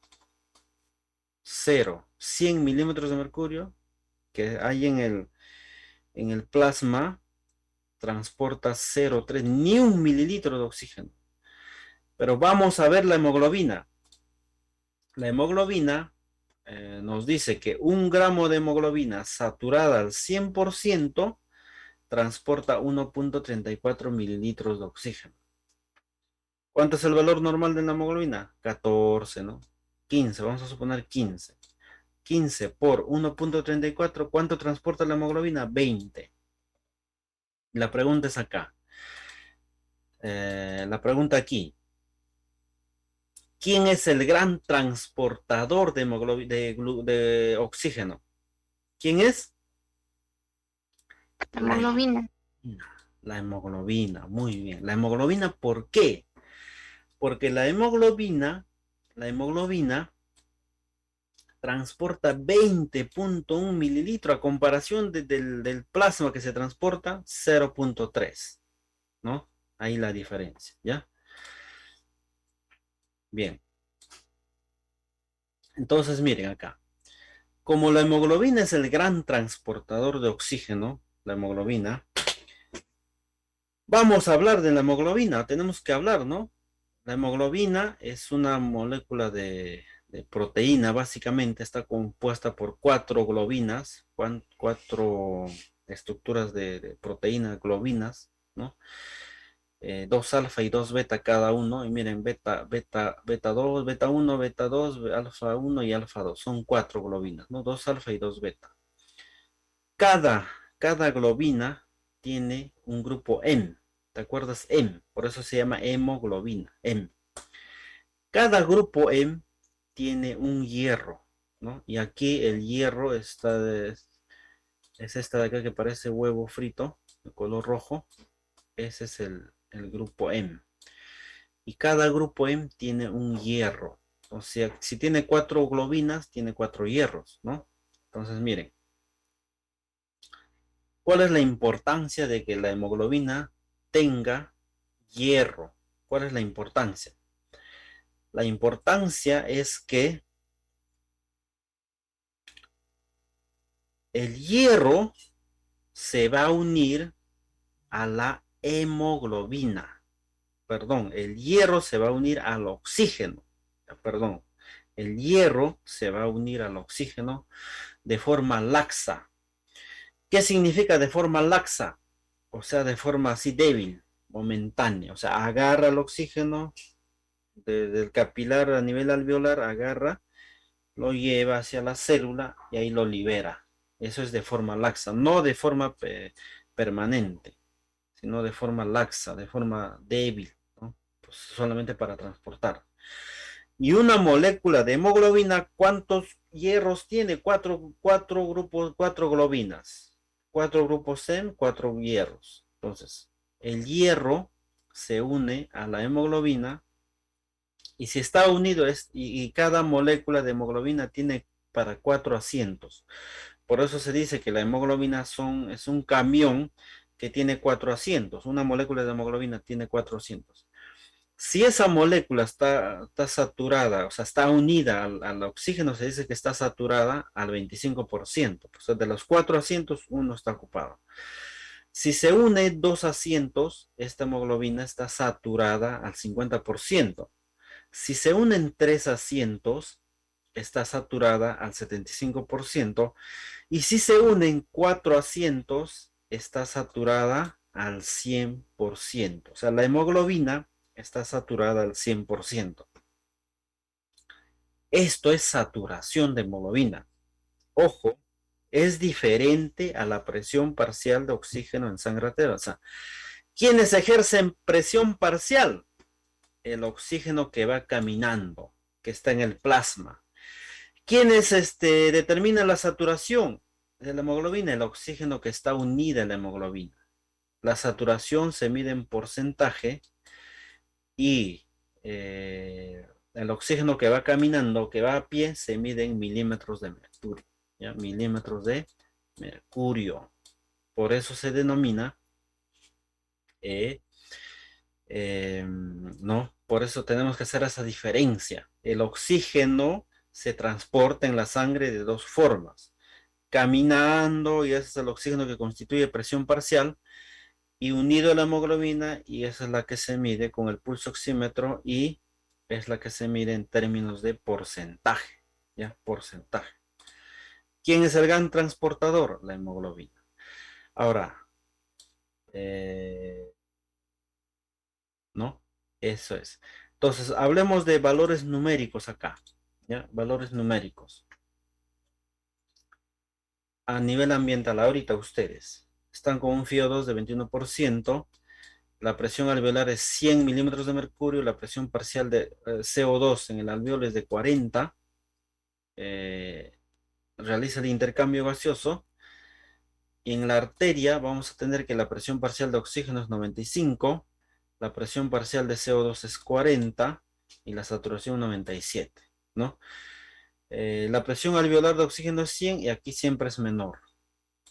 Speaker 1: cero. 100 milímetros de mercurio que hay en el plasma transporta 0,3, ni 1 mililitro de oxígeno. Pero vamos a ver la hemoglobina. La hemoglobina nos dice que 1 gramo de hemoglobina saturada al 100% transporta 1,34 mililitros de oxígeno. ¿Cuánto es el valor normal de la hemoglobina? 14, ¿no? 15, vamos a suponer 15. 15 por 1,34, ¿cuánto transporta la hemoglobina? 20. La pregunta es acá. La pregunta aquí. ¿Quién es el gran transportador de oxígeno? ¿Quién es?
Speaker 3: La
Speaker 1: La
Speaker 3: hemoglobina.
Speaker 1: hemoglobina. La hemoglobina, muy bien. La hemoglobina, ¿por qué? Porque la hemoglobina transporta 20,1 mililitros a comparación del plasma que se transporta 0,3, ¿no? Ahí la diferencia, ¿ya? Bien. Entonces, miren acá. Como la hemoglobina es el gran transportador de oxígeno, la hemoglobina, vamos a hablar de la hemoglobina, tenemos que hablar, ¿no? La hemoglobina es una molécula de proteína, básicamente está compuesta por 4 globinas, 4 estructuras de proteína, globinas, ¿no? 2 alfa y 2 beta cada uno, y miren, beta 2, beta 1, beta 2, alfa 1 y alfa 2, son 4 globinas, ¿no? 2 alfa y 2 beta. Cada, cada globina tiene un grupo M, ¿te acuerdas? M, por eso se llama hemoglobina, M. Cada grupo M tiene un hierro, ¿no? Y aquí el hierro es esta de acá que parece huevo frito, de color rojo. Ese es el grupo M. Y cada grupo M tiene un hierro. O sea, si tiene 4 globinas, tiene 4 hierros, ¿no? Entonces, miren, ¿cuál es la importancia de que la hemoglobina tenga hierro? ¿Cuál es la importancia? La importancia es que el hierro se va a unir a la hemoglobina. Perdón, el hierro se va a unir al oxígeno. Perdón, el hierro se va a unir al oxígeno de forma laxa. ¿Qué significa de forma laxa? O sea, de forma así débil, momentánea. O sea, agarra el oxígeno del capilar a nivel alveolar, agarra, lo lleva hacia la célula y ahí lo libera. Eso es de forma laxa, no de forma permanente, sino de forma laxa, de forma débil, ¿no? Pues solamente para transportar. Y una molécula de hemoglobina, ¿cuántos hierros tiene? Cuatro grupos, 4 globinas. 4 grupos en 4 hierros. Entonces, el hierro se une a la hemoglobina y si está unido y cada molécula de hemoglobina tiene para 4 asientos. Por eso se dice que la hemoglobina es un camión que tiene 4 asientos. Una molécula de hemoglobina tiene 4 asientos. Si esa molécula está saturada, o sea, está unida al oxígeno, se dice que está saturada al 25%. O sea, de los 4 asientos, uno está ocupado. Si se une 2 asientos, esta hemoglobina está saturada al 50%. Si se unen 3 asientos, está saturada al 75%. Y si se unen 4 asientos, está saturada al 100%. O sea, la hemoglobina está saturada al 100%. Esto es saturación de hemoglobina. Ojo, es diferente a la presión parcial de oxígeno en sangre arterial. O sea, ¿quiénes ejercen presión parcial? El oxígeno que va caminando, que está en el plasma. ¿Quiénes determinan la saturación de la hemoglobina? El oxígeno que está unida a la hemoglobina. La saturación se mide en porcentaje y el oxígeno que va caminando, que va a pie, se mide en milímetros de mercurio. ¿Ya? Milímetros de mercurio. Por eso se denomina, ¿no? Por eso tenemos que hacer esa diferencia. El oxígeno se transporta en la sangre de dos formas. Caminando, y ese es el oxígeno que constituye presión parcial, y unido a la hemoglobina, y esa es la que se mide con el pulso oxímetro y es la que se mide en términos de porcentaje, ¿ya? Porcentaje. ¿Quién es el gran transportador? La hemoglobina. Ahora, ¿no? Eso es. Entonces, hablemos de valores numéricos acá, ¿ya? Valores numéricos. A nivel ambiental, ahorita ustedes están con un FiO2 de 21%, la presión alveolar es 100 milímetros de mercurio, la presión parcial de CO2 en el alveolo es de 40, realiza el intercambio gaseoso, y en la arteria vamos a tener que la presión parcial de oxígeno es 95, la presión parcial de CO2 es 40 y la saturación 97, ¿no? La presión alveolar de oxígeno es 100 y aquí siempre es menor,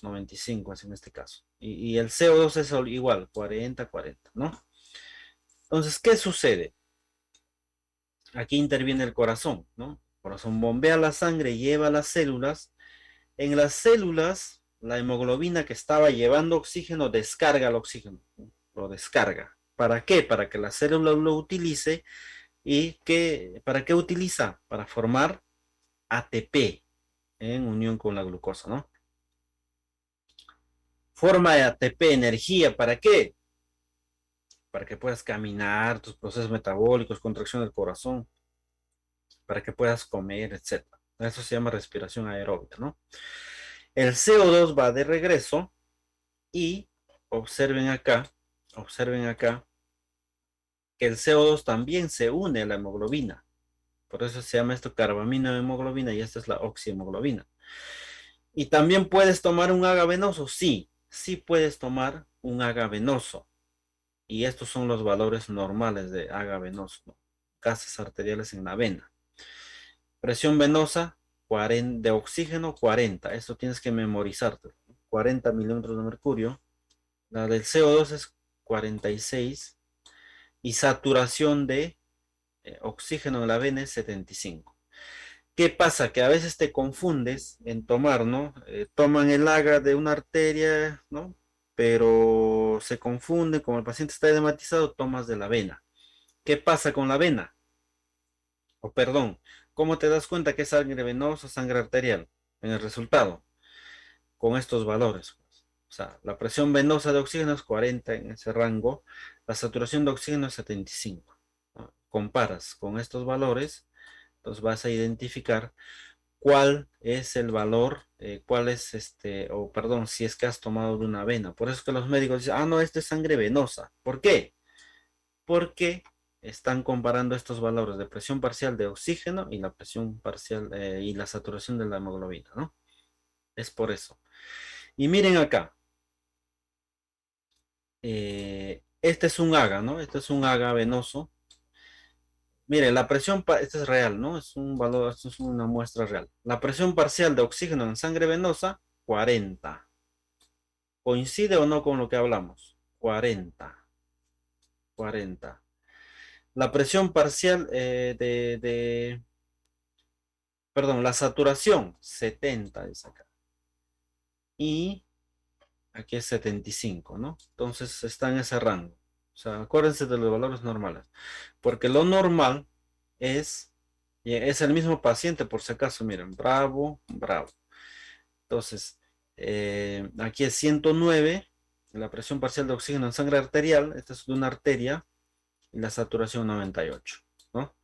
Speaker 1: 95 es en este caso. Y el CO2 es igual, 40, 40, ¿no? Entonces, ¿qué sucede? Aquí interviene el corazón, ¿no? El corazón bombea la sangre, lleva las células. En las células, la hemoglobina que estaba llevando oxígeno descarga el oxígeno, ¿no? Lo descarga. ¿Para qué? Para que la célula lo utilice y ¿para qué utiliza? Para formar ATP en unión con la glucosa, ¿no? Forma de ATP, energía, ¿para qué? Para que puedas caminar, tus procesos metabólicos, contracción del corazón, para que puedas comer, etcétera. Eso se llama respiración aeróbica, ¿no? El CO2 va de regreso y observen acá que el CO2 también se une a la hemoglobina. Por eso se llama esto carbamina hemoglobina y esta es la oxihemoglobina. ¿Y también puedes tomar un AGA venoso? Sí, sí puedes tomar un AGA venoso. Y estos son los valores normales de AGA venoso, ¿no? Gases arteriales en la vena. Presión venosa 40, de oxígeno 40. Esto tienes que memorizarte. 40 milímetros de mercurio. La del CO2 es 46. Y saturación de oxígeno en la vena es 75. ¿Qué pasa? Que a veces te confundes en tomar, ¿no? Toman el AGA de una arteria, ¿no? Pero se confunde, como el paciente está edematizado, tomas de la vena. ¿Qué pasa con la vena? O perdón, ¿cómo te das cuenta que es sangre venosa o sangre arterial? En el resultado, con estos valores, pues. O sea, la presión venosa de oxígeno es 40 en ese rango, la saturación de oxígeno es 75, ¿no? Comparas con estos valores, entonces vas a identificar cuál es el valor, cuál es o perdón, si es que has tomado de una vena. Por eso es que los médicos dicen, ah, no, esto es sangre venosa. ¿Por qué? Porque están comparando estos valores de presión parcial de oxígeno y la presión parcial y la saturación de la hemoglobina, ¿no? Es por eso. Y miren acá, este es un AGA, ¿no? Este es un AGA venoso. Miren, la presión, este es real, ¿no? Es un valor, esto es una muestra real. La presión parcial de oxígeno en sangre venosa, 40. ¿Coincide o no con lo que hablamos? 40. 40. La presión parcial perdón, la saturación, 70 es acá. Y aquí es 75, ¿no? Entonces está en ese rango. O sea, acuérdense de los valores normales. Porque lo normal es el mismo paciente, por si acaso, miren, bravo, bravo. Entonces, aquí es 109, la presión parcial de oxígeno en sangre arterial, esta es de una arteria, y la saturación 98, ¿no?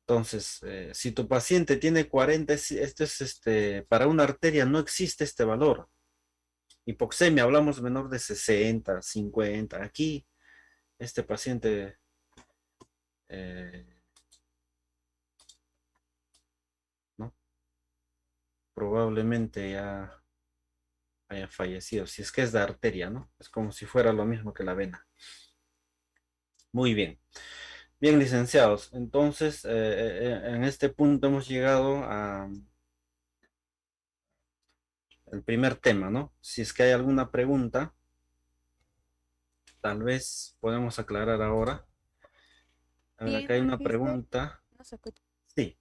Speaker 1: Entonces, si tu paciente tiene 40, esto es para una arteria no existe este valor. Hipoxemia, hablamos menor de 60, 50. Aquí, este paciente eh, ¿no? Probablemente ya haya fallecido. Si es que es de arteria, ¿no? Es como si fuera lo mismo que la vena. Muy bien. Bien, licenciados. Entonces, en este punto hemos llegado a el primer tema, ¿no? Si es que hay alguna pregunta, tal vez podemos aclarar ahora. A ver,
Speaker 2: Bien,
Speaker 1: acá hay una
Speaker 2: magíster.
Speaker 1: pregunta.
Speaker 2: No se escucha.
Speaker 1: Sí,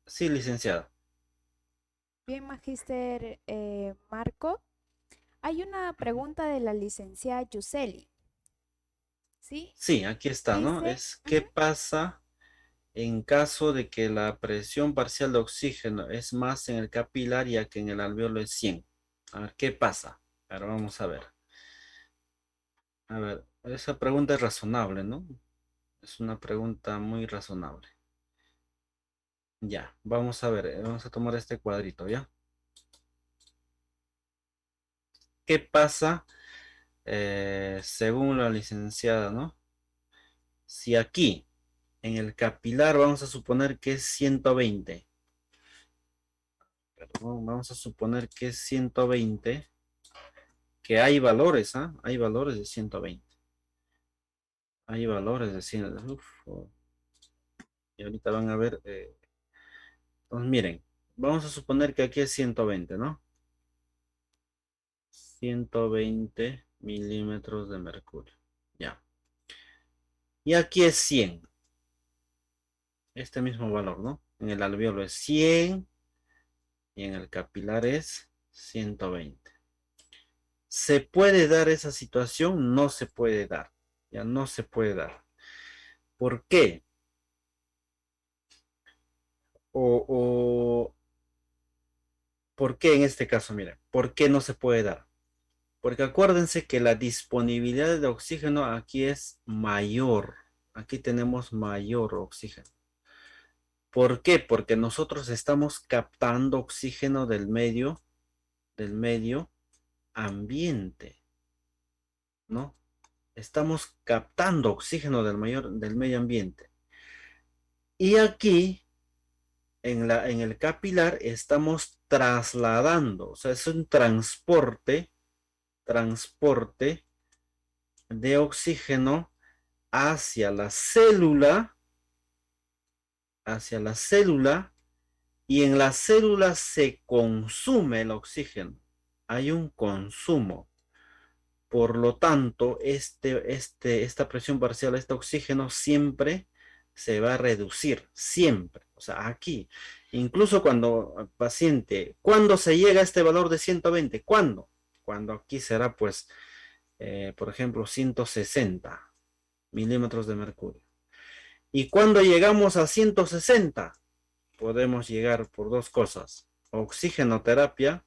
Speaker 1: sí, licenciada.
Speaker 2: Bien, magíster Marco. Hay una pregunta de la licenciada Yuseli, ¿sí?
Speaker 1: Sí, aquí está, ¿no?
Speaker 2: Dice,
Speaker 1: Es qué
Speaker 2: ujú,
Speaker 1: pasa en caso de que la presión parcial de oxígeno es más en el capilar ya que en el alveolo es 100. A ver, ¿qué pasa? Ahora vamos a ver. A ver, esa pregunta es razonable, ¿no? Es una pregunta muy razonable. Ya, vamos a ver, vamos a tomar este cuadrito, ¿ya? ¿Qué pasa según la licenciada, ¿no? Si aquí, en el capilar, vamos a suponer que es 120. Perdón, vamos a suponer que es 120, que hay valores, ¿ah? Hay valores de 120. Hay valores de 100. Uf, y ahorita van a ver. Entonces, miren, vamos a suponer que aquí es 120, ¿no? 120 milímetros de mercurio. Ya. Y aquí es 100. Este mismo valor, ¿no? En el alveolo es 100 y en el capilar es 120. ¿Se puede dar esa situación? No se puede dar. Ya no se puede dar. ¿Por qué? O ¿por qué en este caso? Miren, ¿por qué no se puede dar? Porque acuérdense que la disponibilidad de oxígeno aquí es mayor. Aquí tenemos mayor oxígeno. ¿Por qué? Porque nosotros estamos captando oxígeno del medio ambiente, ¿no? Estamos captando oxígeno del medio ambiente. Y aquí, en el capilar, estamos trasladando, o sea, es un transporte de oxígeno hacia hacia la célula, y en la célula se consume el oxígeno. Hay un consumo. Por lo tanto, esta presión parcial, este oxígeno siempre se va a reducir, siempre. O sea, aquí, incluso cuando el paciente, ¿cuándo se llega a este valor de 120? ¿Cuándo? Cuando aquí será, pues, por ejemplo, 160 milímetros de mercurio. Y cuando llegamos a 160, podemos llegar por dos cosas: oxigenoterapia,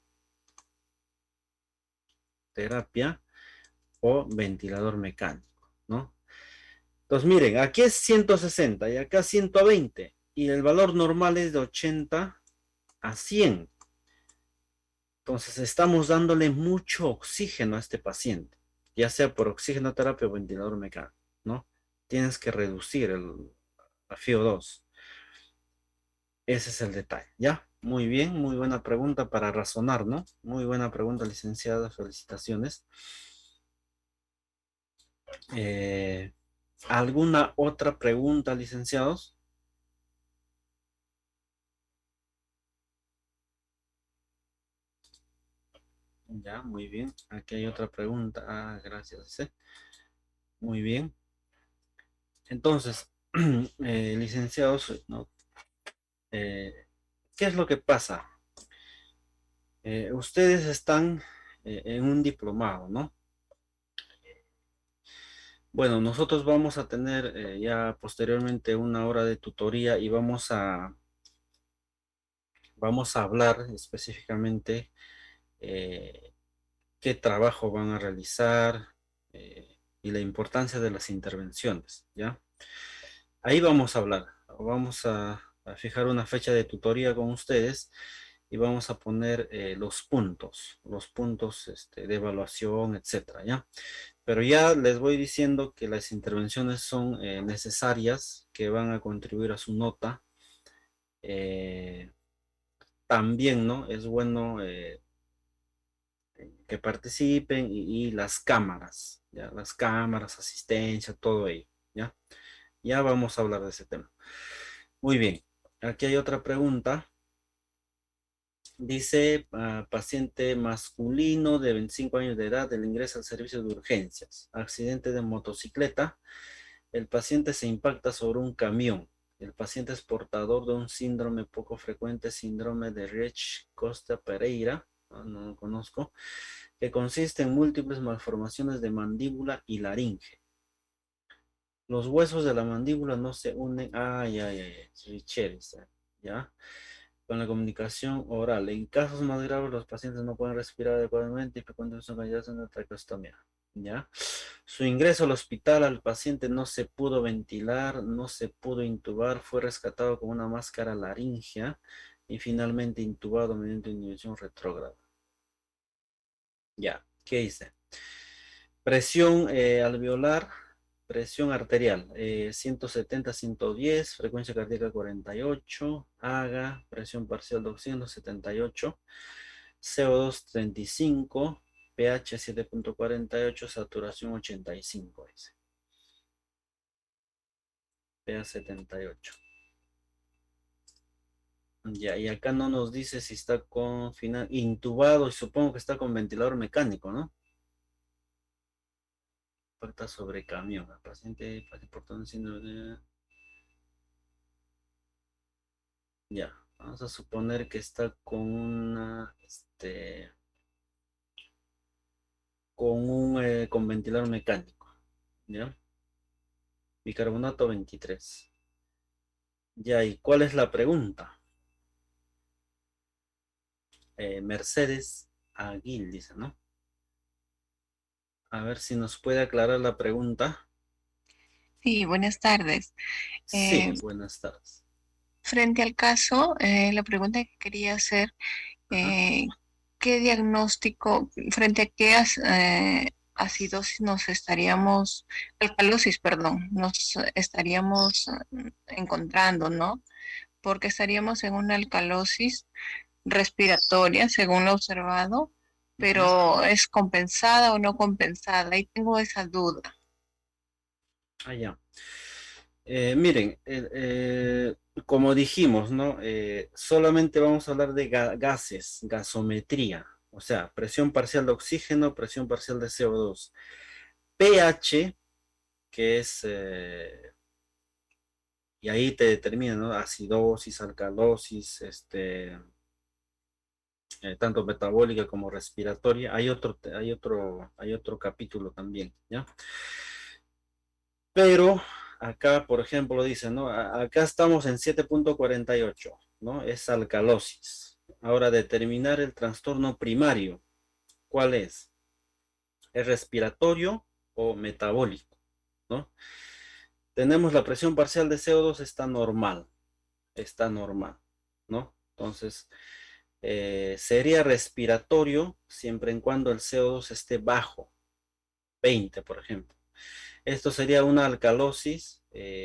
Speaker 1: terapia o ventilador mecánico, ¿no? Entonces, miren, aquí es 160 y acá 120 y el valor normal es de 80 a 100. Entonces, estamos dándole mucho oxígeno a este paciente, ya sea por oxigenoterapia o ventilador mecánico, ¿no? Tienes que reducir la FiO2. Ese es el detalle, ¿ya? Muy bien, muy buena pregunta para razonar, ¿no? Muy buena pregunta, licenciada, felicitaciones. Eh, ¿Alguna otra pregunta, licenciados? Ya, muy bien. Aquí hay otra pregunta. Ah, gracias. Dice. Muy bien. Entonces, licenciados, ¿no? Eh, ¿Qué es lo que pasa? Ustedes están en un diplomado, ¿no? Bueno, nosotros vamos a tener ya posteriormente una hora de tutoría y vamos a hablar específicamente eh, qué trabajo van a realizar y la importancia de las intervenciones, ¿ya? Ahí vamos a hablar, vamos a fijar una fecha de tutoría con ustedes y vamos a poner los puntos de evaluación, etcétera, ¿ya? Pero ya les voy diciendo que las intervenciones son necesarias, que van a contribuir a su nota. Eh, También, ¿no? Es bueno que participen y las cámaras, ¿ya? Las cámaras, asistencia, todo ello, ¿ya? Ya vamos a hablar de ese tema. Muy bien, aquí hay otra pregunta. Dice, paciente masculino de 25 años de edad, el ingreso al servicio de urgencias. Accidente de motocicleta. El paciente se impacta sobre un camión. El paciente es portador de un síndrome poco frecuente, síndrome de Rich-Costa-Pereira, no lo conozco, que consiste en múltiples malformaciones de mandíbula y laringe. Los huesos de la mandíbula no se unen. Richeris, ¿ya? Con la comunicación oral. En casos más graves, los pacientes no pueden respirar adecuadamente y frecuentemente son callados en la traqueostomía. ¿Ya? Su ingreso al hospital, al paciente no se pudo ventilar, no se pudo intubar, fue rescatado con una máscara laringea y finalmente intubado mediante inhibición retrógrada. Ya, ¿qué dice? Presión alveolar, presión arterial, 170, 110, frecuencia cardíaca 48, AGA, presión parcial de oxígeno 78, CO2 35, pH 7.48, saturación 85, dice. pH 78. Ya, y acá no nos dice si está con final intubado, y supongo que está con ventilador mecánico, ¿no? Impacta sobre camión. El paciente portando síndrome de... Ya, vamos a suponer que está con una, con ventilador mecánico, ¿ya? Bicarbonato 23. Ya, ¿y cuál es la pregunta? Mercedes Aguil, dice, ¿no? A ver si nos puede aclarar la pregunta.
Speaker 4: Sí, buenas tardes.
Speaker 1: Sí, buenas tardes.
Speaker 4: Frente al caso, la pregunta que quería hacer,
Speaker 1: Ajá.
Speaker 4: ¿qué diagnóstico, frente a qué acidosis nos estaríamos, alcalosis, perdón, nos estaríamos encontrando, ¿no? Porque estaríamos en una alcalosis respiratoria, según lo observado,
Speaker 1: Ujú.
Speaker 4: pero ¿es compensada o no compensada? Ahí tengo esa duda.
Speaker 1: Ah, ya. Miren, como dijimos, ¿no? Solamente vamos a hablar de gases, gasometría, o sea, presión parcial de oxígeno, presión parcial de CO2. pH, que es, y ahí te determina, ¿no? Acidosis, alcalosis, tanto metabólica como respiratoria. Hay otro capítulo también, ¿ya? Pero acá, por ejemplo, dice, ¿no? Acá estamos en 7.48, ¿no? Es alcalosis. Ahora, determinar el trastorno primario. ¿Cuál es? ¿Es respiratorio o metabólico? ¿No? Tenemos la presión parcial de CO2 está normal, ¿no? Entonces, sería respiratorio siempre en cuando el CO2 esté bajo, 20, por ejemplo. Esto sería una alcalosis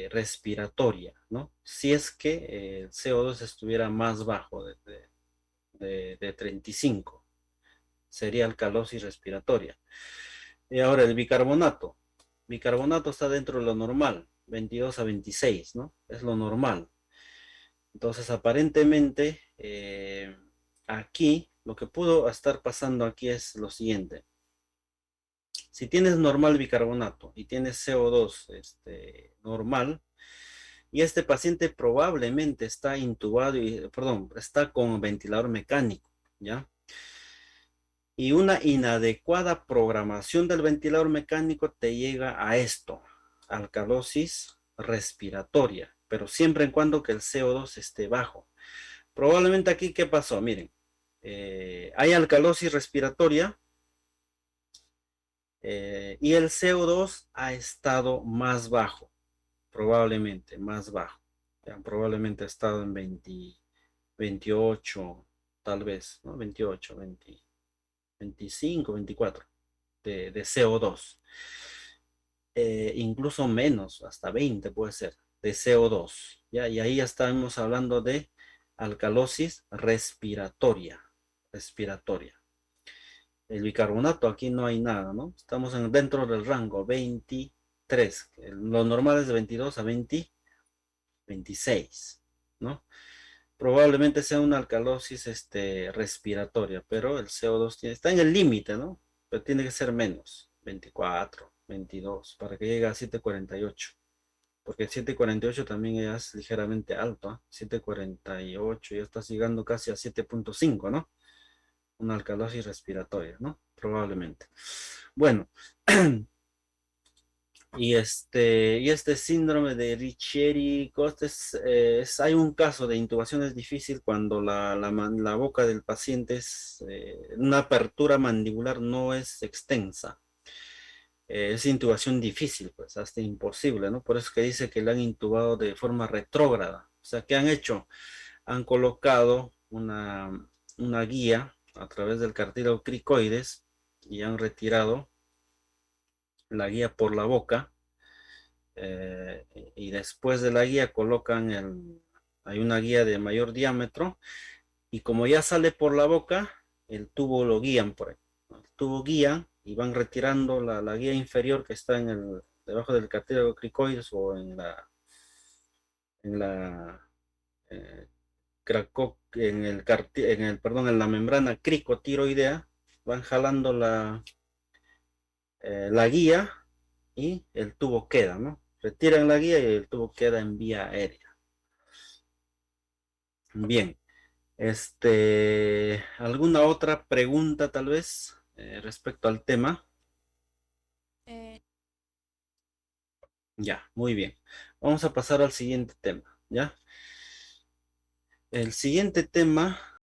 Speaker 1: respiratoria, ¿no? Si es que el CO2 estuviera más bajo de 35, sería alcalosis respiratoria. Y ahora el bicarbonato. Bicarbonato está dentro de lo normal, 22 a 26, ¿no? Es lo normal. Entonces, aparentemente, aquí, lo que pudo estar pasando aquí es lo siguiente. Si tienes normal bicarbonato y tienes CO2 normal, y este paciente probablemente está intubado y, perdón, está con ventilador mecánico, ¿ya? Y una inadecuada programación del ventilador mecánico te llega a esto, alcalosis respiratoria, pero siempre en cuando que el CO2 esté bajo. Probablemente aquí, ¿qué pasó? Miren, hay alcalosis respiratoria y el CO2 ha estado más bajo, probablemente más bajo. Ya, probablemente ha estado en 20, 28, tal vez, ¿no? 28, 20, 25, 24 de CO2. Incluso menos, hasta 20 puede ser, de CO2. ¿Ya? Y ahí ya estamos hablando de alcalosis respiratoria. Respiratoria. El bicarbonato aquí no hay nada, ¿no? Estamos dentro del rango 23. Lo normal es de 22 a 20, 26, ¿no? Probablemente sea una alcalosis respiratoria, pero el CO2 está en el límite, ¿no? Pero tiene que ser menos, 24, 22, para que llegue a 748. Porque 748 también es ligeramente alto, ¿ah? 748 ya está llegando casi a 7.5, ¿no? Una alcalosis respiratoria, ¿no? Probablemente. Bueno, y este síndrome de Richieri-Kostes, hay un caso de intubación es difícil cuando la boca del paciente una apertura mandibular no es extensa. Es intubación difícil, pues hasta imposible, ¿no? Por eso es que dice que le han intubado de forma retrógrada. O sea, ¿qué han hecho? Han colocado una guía a través del cartílago cricoides y han retirado la guía por la boca, y después de la guía colocan hay una guía de mayor diámetro y como ya sale por la boca, el tubo lo guían por ahí, ¿no? El tubo guían y van retirando la guía inferior que está debajo del cartílago cricoides o en la eh, perdón, en la membrana cricotiroidea, van jalando la guía y el tubo queda, ¿no? Retiran la guía y el tubo queda en vía aérea. Bien, ¿alguna otra pregunta tal vez respecto al tema?
Speaker 2: Eh,
Speaker 1: Ya, muy bien. Vamos a pasar al siguiente tema, ¿ya? El siguiente tema